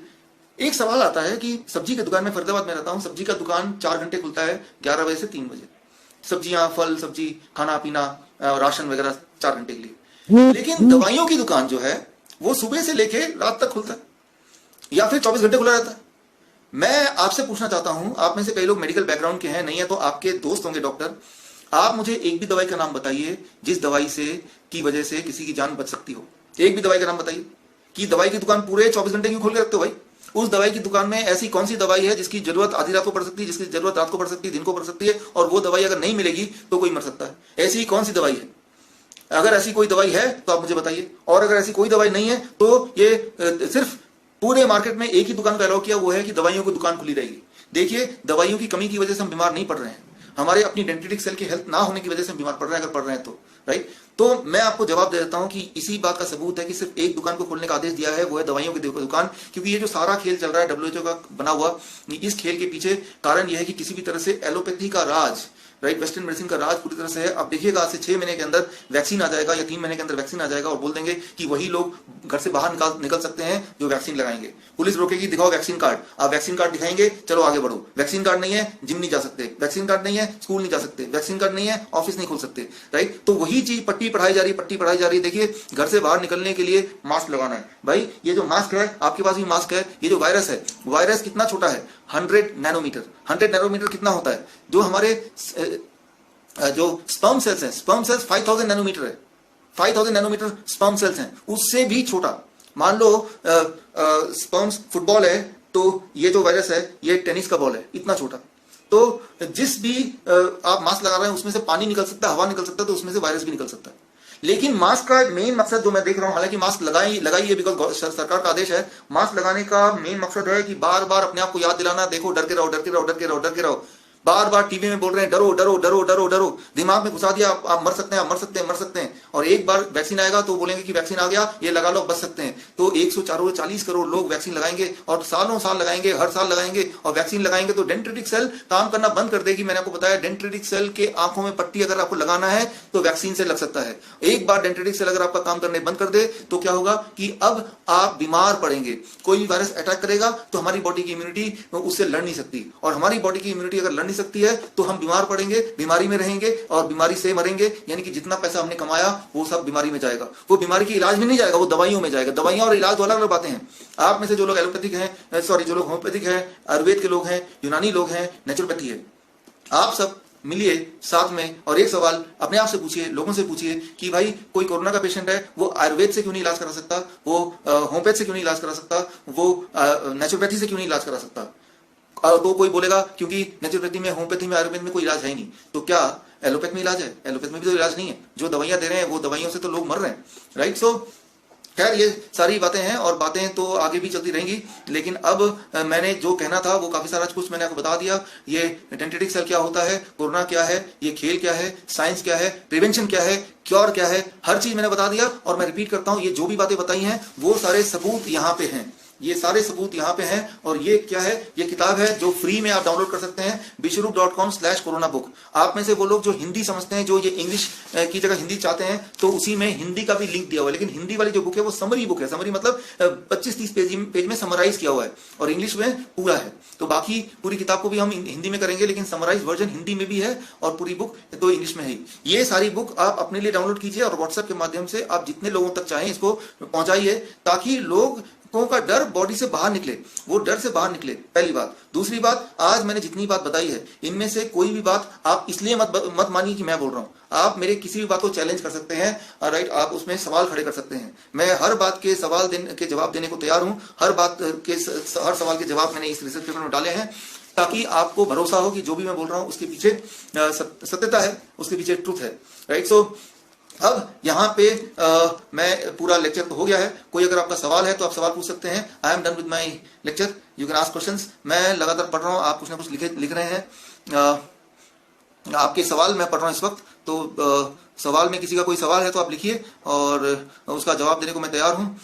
एक सवाल आता है कि सब्जी की दुकान में, फरीदाबाद में रहता हूं, सब्जी का दुकान 4 घंटे खुलता है, 11 बजे से 3 बजे। सब्जियां, फल, सब्जी, खाना पीना, राशन वगैरह 4 घंटे के लिए। लेकिन दवाइयों की दुकान जो है वो सुबह से लेके रात तक खुलता है या फिर 24 घंटे खुला रहता है। मैं आपसे पूछना चाहता हूं, आप में से कई लोग मेडिकल बैकग्राउंड के हैं, नहीं है तो आपके दोस्त होंगे डॉक्टर, आप मुझे एक भी दवाई का नाम बताइए जिस दवाई से की वजह से किसी की जान बच सकती हो। एक भी दवाई का नाम बताइए। कि दवाई की दुकान पूरे 24 घंटे क्यों खोल के रखते हो भाई? उस दवाई की दुकान में ऐसी कौन सी दवाई है जिसकी जरूरत आधी रात को पड़ सकती है, जिसकी जरूरत रात को पड़ सकती है, दिन को पड़ सकती है, और वो दवाई अगर नहीं मिलेगी तो कोई मर सकता है? ऐसी कौन सी दवाई है? अगर ऐसी कोई दवाई है तो आप मुझे बताइए, और अगर ऐसी कोई दवाई नहीं है तो ये सिर्फ पूरे मार्केट में एक ही दुकान का अलाउ किया, वो है कि दवाइयों की दुकान खुली रहेगी। देखिए दवाइयों की कमी की वजह से हम बीमार नहीं पड़ रहे हैं, हमारे अपनी डेंटिटिक सेल की हेल्थ ना होने की वजह से हम बीमार पड़ रहे हैं, अगर पड़ रहे हैं तो, राइट। तो मैं आपको जवाब दे देता हूं कि इसी बात का सबूत है कि सिर्फ एक दुकान को खोलने का आदेश दिया है, वो है दवाइयों की दुकान। क्योंकि ये जो सारा खेल चल रहा है WHO का बना हुआ, इस खेल के पीछे कारण यह है कि किसी भी तरह से एलोपैथी का राज, राइट, वेस्टर्न मेडिसिन का राज पूरी तरह से है। अब देखिएगा आज से 6 महीने के अंदर वैक्सीन आ जाएगा या 3 महीने के अंदर वैक्सीन आ जाएगा, और बोल देंगे कि वही लोग घर से बाहर निकल सकते हैं जो वैक्सीन लगाएंगे। पुलिस रोकेगी, दिखाओ वैक्सीन कार्ड, आप वैक्सीन कार्ड दिखाएंगे, चलो आगे बढ़ो। वैक्सीन कार्ड नहीं है, जिम नहीं जा सकते, वैक्सीन कार्ड नहीं है, स्कूल नहीं जा सकते, वैक्सीन कार्ड नहीं है, ऑफिस नहीं खोल सकते, राइट। तो वही चीज पट्टी पढ़ाई जा रही है। देखिए घर से बाहर निकलने के लिए मास्क लगाना है भाई। ये जो मास्क है, आपके पास भी मास्क है, ये जो वायरस है, वायरस कितना छोटा है? 100 नैनोमीटर। 100 नैनोमीटर कितना होता है? जो हमारे जो स्पर्म सेल्स हैं, स्पर्म सेल्स 5000 नैनोमीटर है, 5000 नैनोमीटर स्पर्म सेल्स हैं, उससे भी छोटा। मान लो स्पर्म्स फुटबॉल है तो ये जो वायरस है ये टेनिस का बॉल है, इतना छोटा। तो जिस भी आप मास्क लगा रहे हैं उसमें से पानी निकल सकता है, हवा निकल सकता है, तो उसमें से वायरस भी निकल सकता है। लेकिन मास्क का मेन मकसद जो मैं देख रहा हूं, हालांकि मास्क लगाइए बिकॉज सरकार का आदेश है, मास्क लगाने का मेन मकसद है कि बार बार अपने आप को याद दिलाना, देखो डर के रहो, डर के रहो, डर के रहो, डर के रहो। बार बार टीवी में बोल रहे हैं डरो डरो डरो डरो डरो, दिमाग में घुसा दिया आप मर सकते हैं, आप मर सकते हैं, मर सकते हैं। और एक बार वैक्सीन आएगा तो बोलेंगे कि वैक्सीन आ गया, ये लगा लो, बच सकते हैं। तो 140 करोड़ लोग वैक्सीन लगाएंगे और सालों साल लगाएंगे, हर साल लगाएंगे, और वैक्सीन लगाएंगे तो डेंड्रिटिक सेल काम करना बंद कर देगी। मैंने आपको बताया डेंड्रिटिक सेल के आंखों में पट्टी अगर आपको लगाना है तो वैक्सीन से लग सकता है। एक बार डेंड्रिटिक सेल अगर आपका काम करने बंद कर दे तो क्या होगा कि अब आप बीमार पड़ेंगे। कोई भी वायरस अटैक करेगा तो हमारी बॉडी की इम्यूनिटी उससे लड़ नहीं सकती, और हमारी बॉडी की इम्यूनिटी अगर लड़ नहीं सकती है तो हम बीमार पड़ेंगे, बीमारी में रहेंगे और बीमारी से मरेंगे। यानी कि जितना पैसा हमने कमाया वो सब बीमारी में जाएगा। वो बीमारी की इलाज में नहीं जाएगा, वो दवाइयों में जाएगा। दवाइयां और इलाज दो अलग अलग बातें हैं। आप में से जो लोग एलोपैथिक हैं, सॉरी, जो लोग होम्योपैथिक हैं, आयुर्वेद के लोग हैं, यूनानी लोग हैं, नेचुरोपैथी है, आप सब मिलिए साथ में और एक सवाल अपने आप से पूछिए, लोगों से पूछिए कि भाई कोई कोरोना का पेशेंट है, वो आयुर्वेद से क्यों नहीं इलाज करा सकता, वो होम्योपैथ से क्यों नहीं इलाज करा सकता, वो नेचुरोपैथी से क्यों नहीं इलाज करा सकता। तो कोई बोलेगा क्योंकि नेचुरोपैथी में, होम्योपैथी में, आयुर्वेद में कोई इलाज है ही नहीं। तो क्या एलोपैथ में इलाज है? एलोपैथ में भी तो इलाज नहीं है। जो दवाइयां दे रहे हैं वो दवाइयों से तो लोग मर रहे हैं, राइट। सो खैर ये सारी बातें हैं और बातें तो आगे भी चलती रहेंगी, लेकिन अब मैंने जो कहना था वो काफी सारा कुछ मैंने आपको बता दिया। ये डेंड्रिटिक सेल क्या होता है, कोरोना क्या है, ये खेल क्या है, साइंस क्या है, प्रिवेंशन क्या है, क्योर क्या है, हर चीज मैंने बता दिया। और मैं रिपीट करता हूं, ये जो भी बातें बताई हैं वो सारे सबूत यहाँ पे हैं, ये सारे सबूत यहाँ पे हैं। और ये क्या है, ये किताब है जो फ्री में आप डाउनलोड कर सकते हैं, bishrup.com/corona book। आप में से वो लोग जो हिंदी समझते हैं, जो ये इंग्लिश की जगह हिंदी चाहते हैं, तो उसी में हिंदी का भी लिंक दिया हुआ है। लेकिन हिंदी वाली जो बुक है वो समरी बुक है। समरी मतलब 25-30 पेज में समराइज किया हुआ है, और इंग्लिश में पूरा है। तो बाकी पूरी किताब को भी हम हिंदी में करेंगे, लेकिन समराइज वर्जन हिंदी में भी है और पूरी बुक तो इंग्लिश में है। ये सारी बुक आप अपने लिए डाउनलोड कीजिए और व्हाट्सएप के माध्यम से आप जितने लोगों तक चाहें इसको पहुंचाइए, ताकि लोग का डर बॉडी से बाहर निकले, वो डर से बाहर निकले, पहली बात। दूसरी बात, आज मैंने जितनी बात बताई है इनमें से कोई भी बात आप इसलिए मत मानिए कि मैं बोल रहा हूं। आप मेरे किसी भी बात को चैलेंज कर सकते हैं, राइट, आप उसमें सवाल खड़े कर सकते हैं। मैं हर बात के के जवाब देने को तैयार हूं। हर सवाल के जवाब मैंने इस रिसर्च पेपर में डाले हैं, ताकि आपको भरोसा हो कि जो भी मैं बोल रहा हूं उसके पीछे सत्यता है, उसके पीछे ट्रुथ है, राइट। सो अब यहाँ पे मैं पूरा लेक्चर तो हो गया है। कोई अगर आपका सवाल है तो आप सवाल पूछ सकते हैं। I am done with my lecture, you can ask questions. मैं लगातार पढ़ रहा हूँ, आप कुछ ना कुछ लिख रहे हैं। आपके सवाल मैं पढ़ रहा हूँ इस वक्त, तो सवाल में किसी का कोई सवाल है तो आप लिखिए और उसका जवाब देने को मैं तैयार हूँ।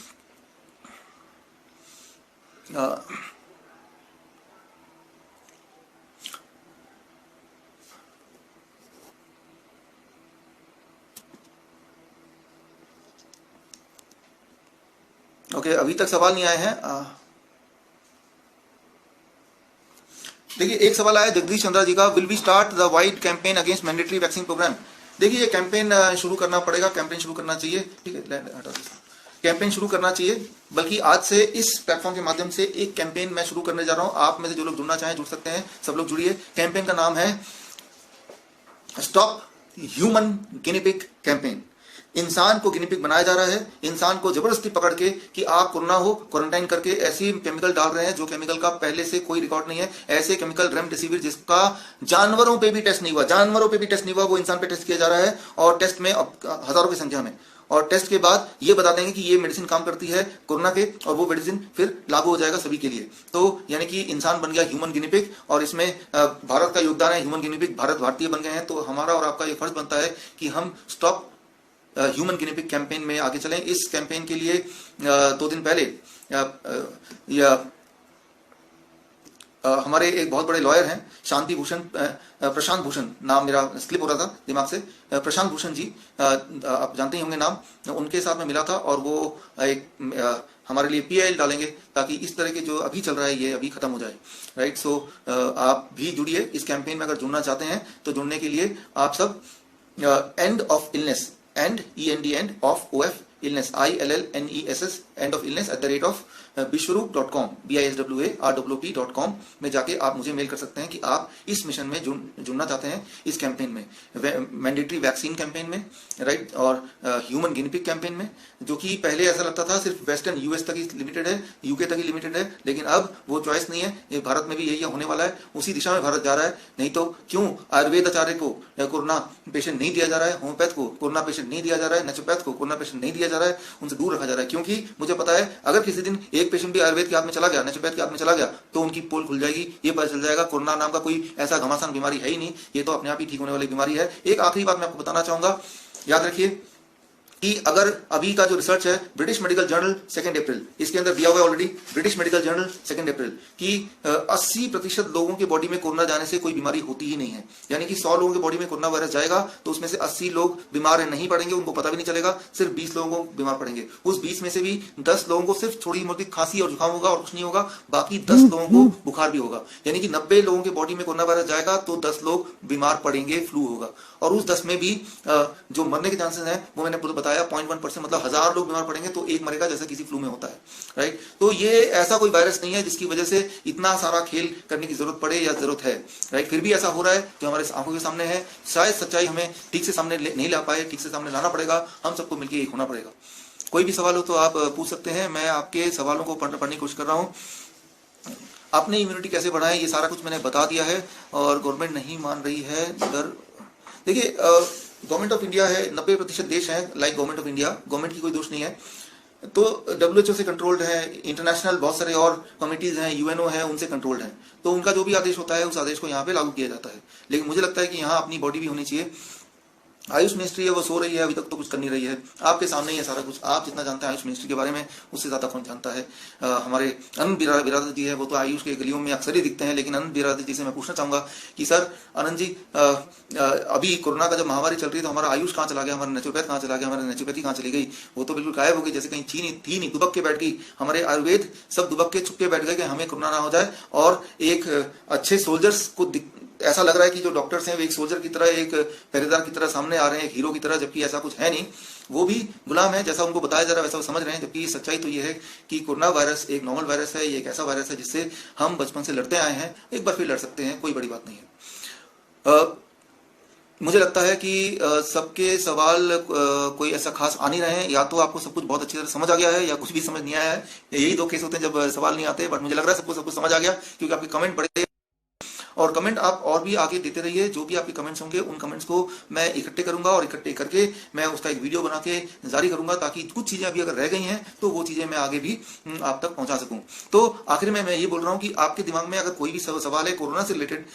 ओके, अभी तक सवाल नहीं आए हैं। देखिए एक सवाल आया जगदीश चंद्रा जी का, will we start the wide campaign against mandatory vaccine program. देखिए ये कैंपेन शुरू करना पड़ेगा, कैंपेन शुरू करना चाहिए, ठीक है, कैंपेन शुरू करना चाहिए। बल्कि आज से इस प्लेटफॉर्म के माध्यम से एक कैंपेन मैं शुरू करने जा रहा हूं। आप में से जो लोग जुड़ना चाहें जुड़ सकते हैं, सब लोग जुड़िए। कैंपेन का नाम है stop human guinea pig campaign. इंसान को गिनी पिग बनाया जा रहा है, इंसान को जबरदस्ती पकड़ के कि आप कोरोना हो, क्वारंटाइन करके ऐसी केमिकल डाल रहे हैं जो केमिकल का पहले से कोई रिकॉर्ड नहीं है। ऐसे केमिकल रेमडेसिविर जिसका जानवरों पे भी टेस्ट नहीं हुआ, वो इंसान पे टेस्ट किया जा रहा है, और टेस्ट में हजारों की संख्या में, और टेस्ट के बाद ये बता देंगे कि ये मेडिसिन काम करती है कोरोना के, और वो मेडिसिन फिर लागू हो जाएगा सभी के लिए। तो यानी कि इंसान बन गया ह्यूमन गिनी पिग, और इसमें भारत का योगदान है। ह्यूमन गिनी पिग भारतीय बन गए हैं, तो हमारा और आपका ये फर्ज बनता है कि हम stop human guinea pig campaign में आगे चलें। इस कैंपेन के लिए 2 दिन पहले हमारे एक बहुत बड़े लॉयर हैं, प्रशांत भूषण नाम, मेरा स्लिप हो रहा था दिमाग से, प्रशांत भूषण जी, आप जानते ही होंगे नाम, उनके साथ में मिला था, और वो एक हमारे लिए PIL डालेंगे ताकि इस तरह के जो अभी चल रहा है ये अभी खत्म हो जाए, राइट। सो आप भी जुड़िए इस कैंपेन में। अगर जुड़ना चाहते हैं तो जुड़ने के लिए आप सब end of illness, and END of OF illness, ILLNESS, end of illness @ bishwaroop.com BISWAROOP.com में जाके आप मुझे मेल कर सकते हैं कि आप इस मिशन में जुड़ना चाहते हैं, इस कैंपेन में, मैंडेटरी वैक्सीन कैंपेन में, राइट, और ह्यूमन गिनिपिग कैंपेन में, जो कि पहले ऐसा लगता था सिर्फ वेस्टर्न यूएस तक ही लिमिटेड है, यूके तक ही लिमिटेड है, लेकिन अब वो चॉइस नहीं है, ये भारत में भी यही होने वाला है। उसी दिशा में भारत जा रहा है। नहीं तो क्यों आयुर्वेद आचार्य को कोरोना पेशेंट नहीं दिया जा रहा है, होम्योपैथ को कोरोना पेशेंट नहीं दिया जा रहा है, नेचुरोपैथ को कोरोना पेशेंट नहीं दिया जा रहा है, उनसे दूर रखा जा रहा है। क्योंकि मुझे पता है अगर किसी दिन एक पेशेंट भी आयुर्वेद के हाथ में चला गया, नेचुरोपैथ के हाथ में चला गया, तो उनकी पोल खुल जाएगी। ये पता चल जाएगा कोरोना नाम का कोई ऐसा घमासान बीमारी है ही नहीं, ये तो अपने आप ही ठीक होने वाली बीमारी है। एक आखिरी बात मैं आपको बताना चाहूंगा, याद रखिए कि अगर अभी का जो रिसर्च है ब्रिटिश मेडिकल जर्नल 2 अप्रैल, इसके अंदर दिया हुआ है ऑलरेडी, ब्रिटिश मेडिकल जर्नल 2 अप्रैल कि 80% लोगों के बॉडी में कोरोना जाने से कोई बीमारी होती ही नहीं है। यानी कि 100 लोगों के बॉडी में कोरोना वायरस जाएगा तो उसमें से 80 लोग बीमार नहीं पड़ेंगे, उनको पता भी नहीं चलेगा, सिर्फ 20 लोगों को बीमार पड़ेंगे। उस 20 में से भी 10 लोगों को सिर्फ थोड़ी मोटी खांसी और जुकाम होगा और कुछ नहीं होगा, बाकी 10 लोगों को बुखार भी होगा। यानी कि 90 लोगों के बॉडी में कोरोना वायरस जाएगा तो 10 लोग बीमार पड़ेंगे, फ्लू होगा। और उस 10 में भी जो मरने के चांसेस हैं वो मैंने बताया 0.1%, मतलब 1000 लोग बीमार पड़ेंगे तो एक मरेगा, जैसे किसी फ्लू में होता है, राइट। तो ये ऐसा कोई वायरस नहीं है जिसकी वजह से इतना सारा खेल करने की जरूरत पड़े या जरूरत है, राइट। फिर भी ऐसा हो रहा है जो हमारे आंखों के सामने है। शायद सच्चाई हमें ठीक से सामने नहीं ला पाए, ठीक से सामने लाना पड़ेगा, हम सबको मिलकर एक होना पड़ेगा। कोई भी सवाल हो तो आप पूछ सकते हैं, मैं आपके सवालों को पढ़ने की कोशिश कर रहा हूँ। आपने इम्यूनिटी कैसे बढ़ाए ये सारा कुछ मैंने बता दिया है। और गवर्नमेंट नहीं मान रही है डर, देखिए गवर्नमेंट ऑफ इंडिया है, 90% देश है like government of India, government की कोई दोष नहीं है। तो WHO से कंट्रोल्ड है, इंटरनेशनल बहुत सारे और कमिटीज हैं, UNO है, उनसे कंट्रोल्ड है। तो उनका जो भी आदेश होता है उस आदेश को यहाँ पे लागू किया जाता है। लेकिन मुझे लगता है कि यहाँ अपनी बॉडी भी होनी चाहिए। आयुष मिनिस्ट्री है वो सो रही है, अभी तक तो कुछ कर नहीं रही है। आपके सामने ही है सारा कुछ, आप जितना जानते हैं आयुष मिनिस्ट्री के बारे में उससे ज्यादा कौन जानता है। हमारे आनंद बिरादर जी है, वो तो आयुष के गलियों में अक्सर ही दिखते हैं। लेकिन आनंद बिरादर जी से मैं पूछना चाहूंगा कि सर आनंद जी, अभी कोरोना का जब महामारी चल रही है तो हमारा आयुष कहाँ चला गया, हमारा नेचुरोपैथ कहाँ चला गया, हमारी नेचुरोपैथी कहाँ चली गई? वो तो बिल्कुल गायब हो गई, जैसे कहीं थी नहीं, दुबक के बैठ गई। हमारे आयुर्वेद सब दुबक के छुप के बैठ गए कि हमें कोरोना ना हो जाए। और एक अच्छे सोल्जर्स को ऐसा लग रहा है कि जो डॉक्टर्स हैं वो एक सोल्जर की तरह, एक पहरेदार की तरह सामने आ रहे हैं, एक हीरो की तरह, जबकि ऐसा कुछ है नहीं। वो भी गुलाम है, जैसा उनको बताया जा रहा है वैसा वो समझ रहे हैं। जबकि सच्चाई तो ये है कि कोरोना वायरस एक नॉर्मल वायरस है, ये एक ऐसा वायरस है जिससे हम बचपन से लड़ते आए हैं, एक बार फिर लड़ सकते हैं, कोई बड़ी बात नहीं है। मुझे लगता है कि सबके सवाल कोई ऐसा खास आ नहीं रहे हैं, या तो आपको सब कुछ बहुत अच्छी तरह समझ आ गया है या कुछ भी समझ नहीं आया है। यही 2 केस होते हैं जब सवाल नहीं आते। बट मुझे लग रहा है सबको सब कुछ समझ आ गया, क्योंकि आपके कमेंट बड़े, और कमेंट आप और भी आगे देते रहिए। जो भी आपके कमेंट्स होंगे उन कमेंट्स को मैं इकट्ठे करूंगा और इकट्ठे करके मैं उसका एक वीडियो बना के जारी करूंगा, ताकि कुछ चीजें अभी अगर रह गई हैं तो वो चीजें मैं आगे भी आप तक पहुंचा सकूं। तो आखिर में मैं ये बोल रहा हूं कि आपके दिमाग में अगर कोई भी सवाल है कोरोना से रिलेटेड,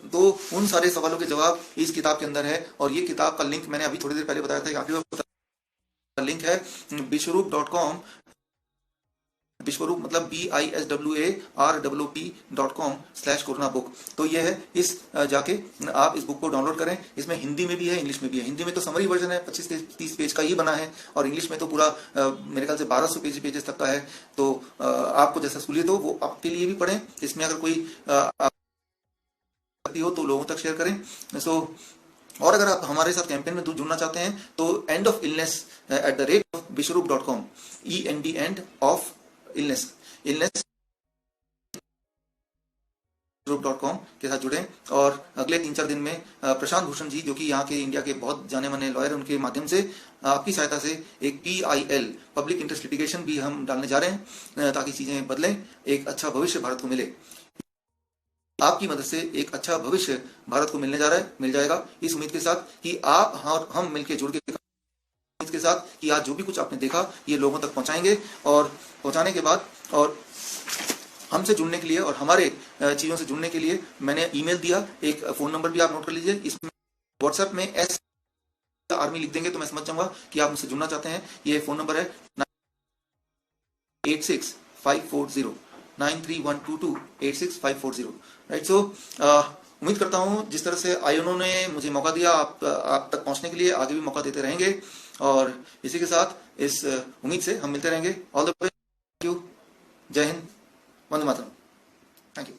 तो उन सारे सवालों के जवाब इस किताब के अंदर है। और ये किताब का लिंक मैंने अभी थोड़ी देर पहले बताया था, काफी लिंक है bishwaroop.com, विश्वरूप मतलब BISWAROOP.com/कोरोना बुक। तो ये है, इस जाके आप इस बुक को डाउनलोड करें। इसमें हिंदी में भी है, इंग्लिश में भी है। हिंदी में तो समरी वर्जन है, 25 से 30 पेज का ही बना है, और इंग्लिश में तो पूरा मेरे ख्याल से 1200 पेजेस तक का है। तो आपको जैसा सहूलियत हो वो आपके लिए भी पढ़ें। इसमें अगर कोई हो तो लोगों तक शेयर करें। और अगर आप हमारे साथ कैंपेन में जुड़ना चाहते हैं तो endofillness@bishwaroop.com, END of illness bishwaroop.com के साथ जुड़ें। और अगले 3-4 दिन में प्रशांत भूषण जी, जो कि यहाँ के इंडिया के बहुत जाने माने लॉयर, उनके माध्यम से आपकी सहायता से एक PIL पब्लिक इंटरेस्ट लिटिगेशन भी हम डालने जा रहे हैं, ताकि चीजें बदलें, एक अच्छा भविष्य भारत को मिले। आपकी मदद से एक अच्छा भविष्य भारत को मिलने जा रहा है, मिल जाएगा, इस उम्मीद के साथ कि आप और हम मिलकर जुड़ के, इसके साथ कि आज जो भी कुछ आपने देखा ये लोगों तक पहुंचाएंगे। और पहुंचाने के बाद और हमसे जुड़ने के लिए और हमारे चीजों से जुड़ने के लिए मैंने ईमेल दिया, एक फोन नंबर भी आप नोट कर लीजिए। इसमें व्हाट्सएप में S आर्मी लिख देंगे तो मैं समझ जाऊंगा कि आप मुझसे जुड़ना चाहते हैं। ये फोन नंबर है 9312286540, राइट। सो उम्मीद करता हूं जिस तरह से आयोनो ने मुझे मौका दिया आप तक पहुंचने के लिए, आगे भी मौका देते रहेंगे। और इसी के साथ इस उम्मीद से हम मिलते रहेंगे। All the best, thank you, जय हिंद, वंदे मातरम, थैंक यू।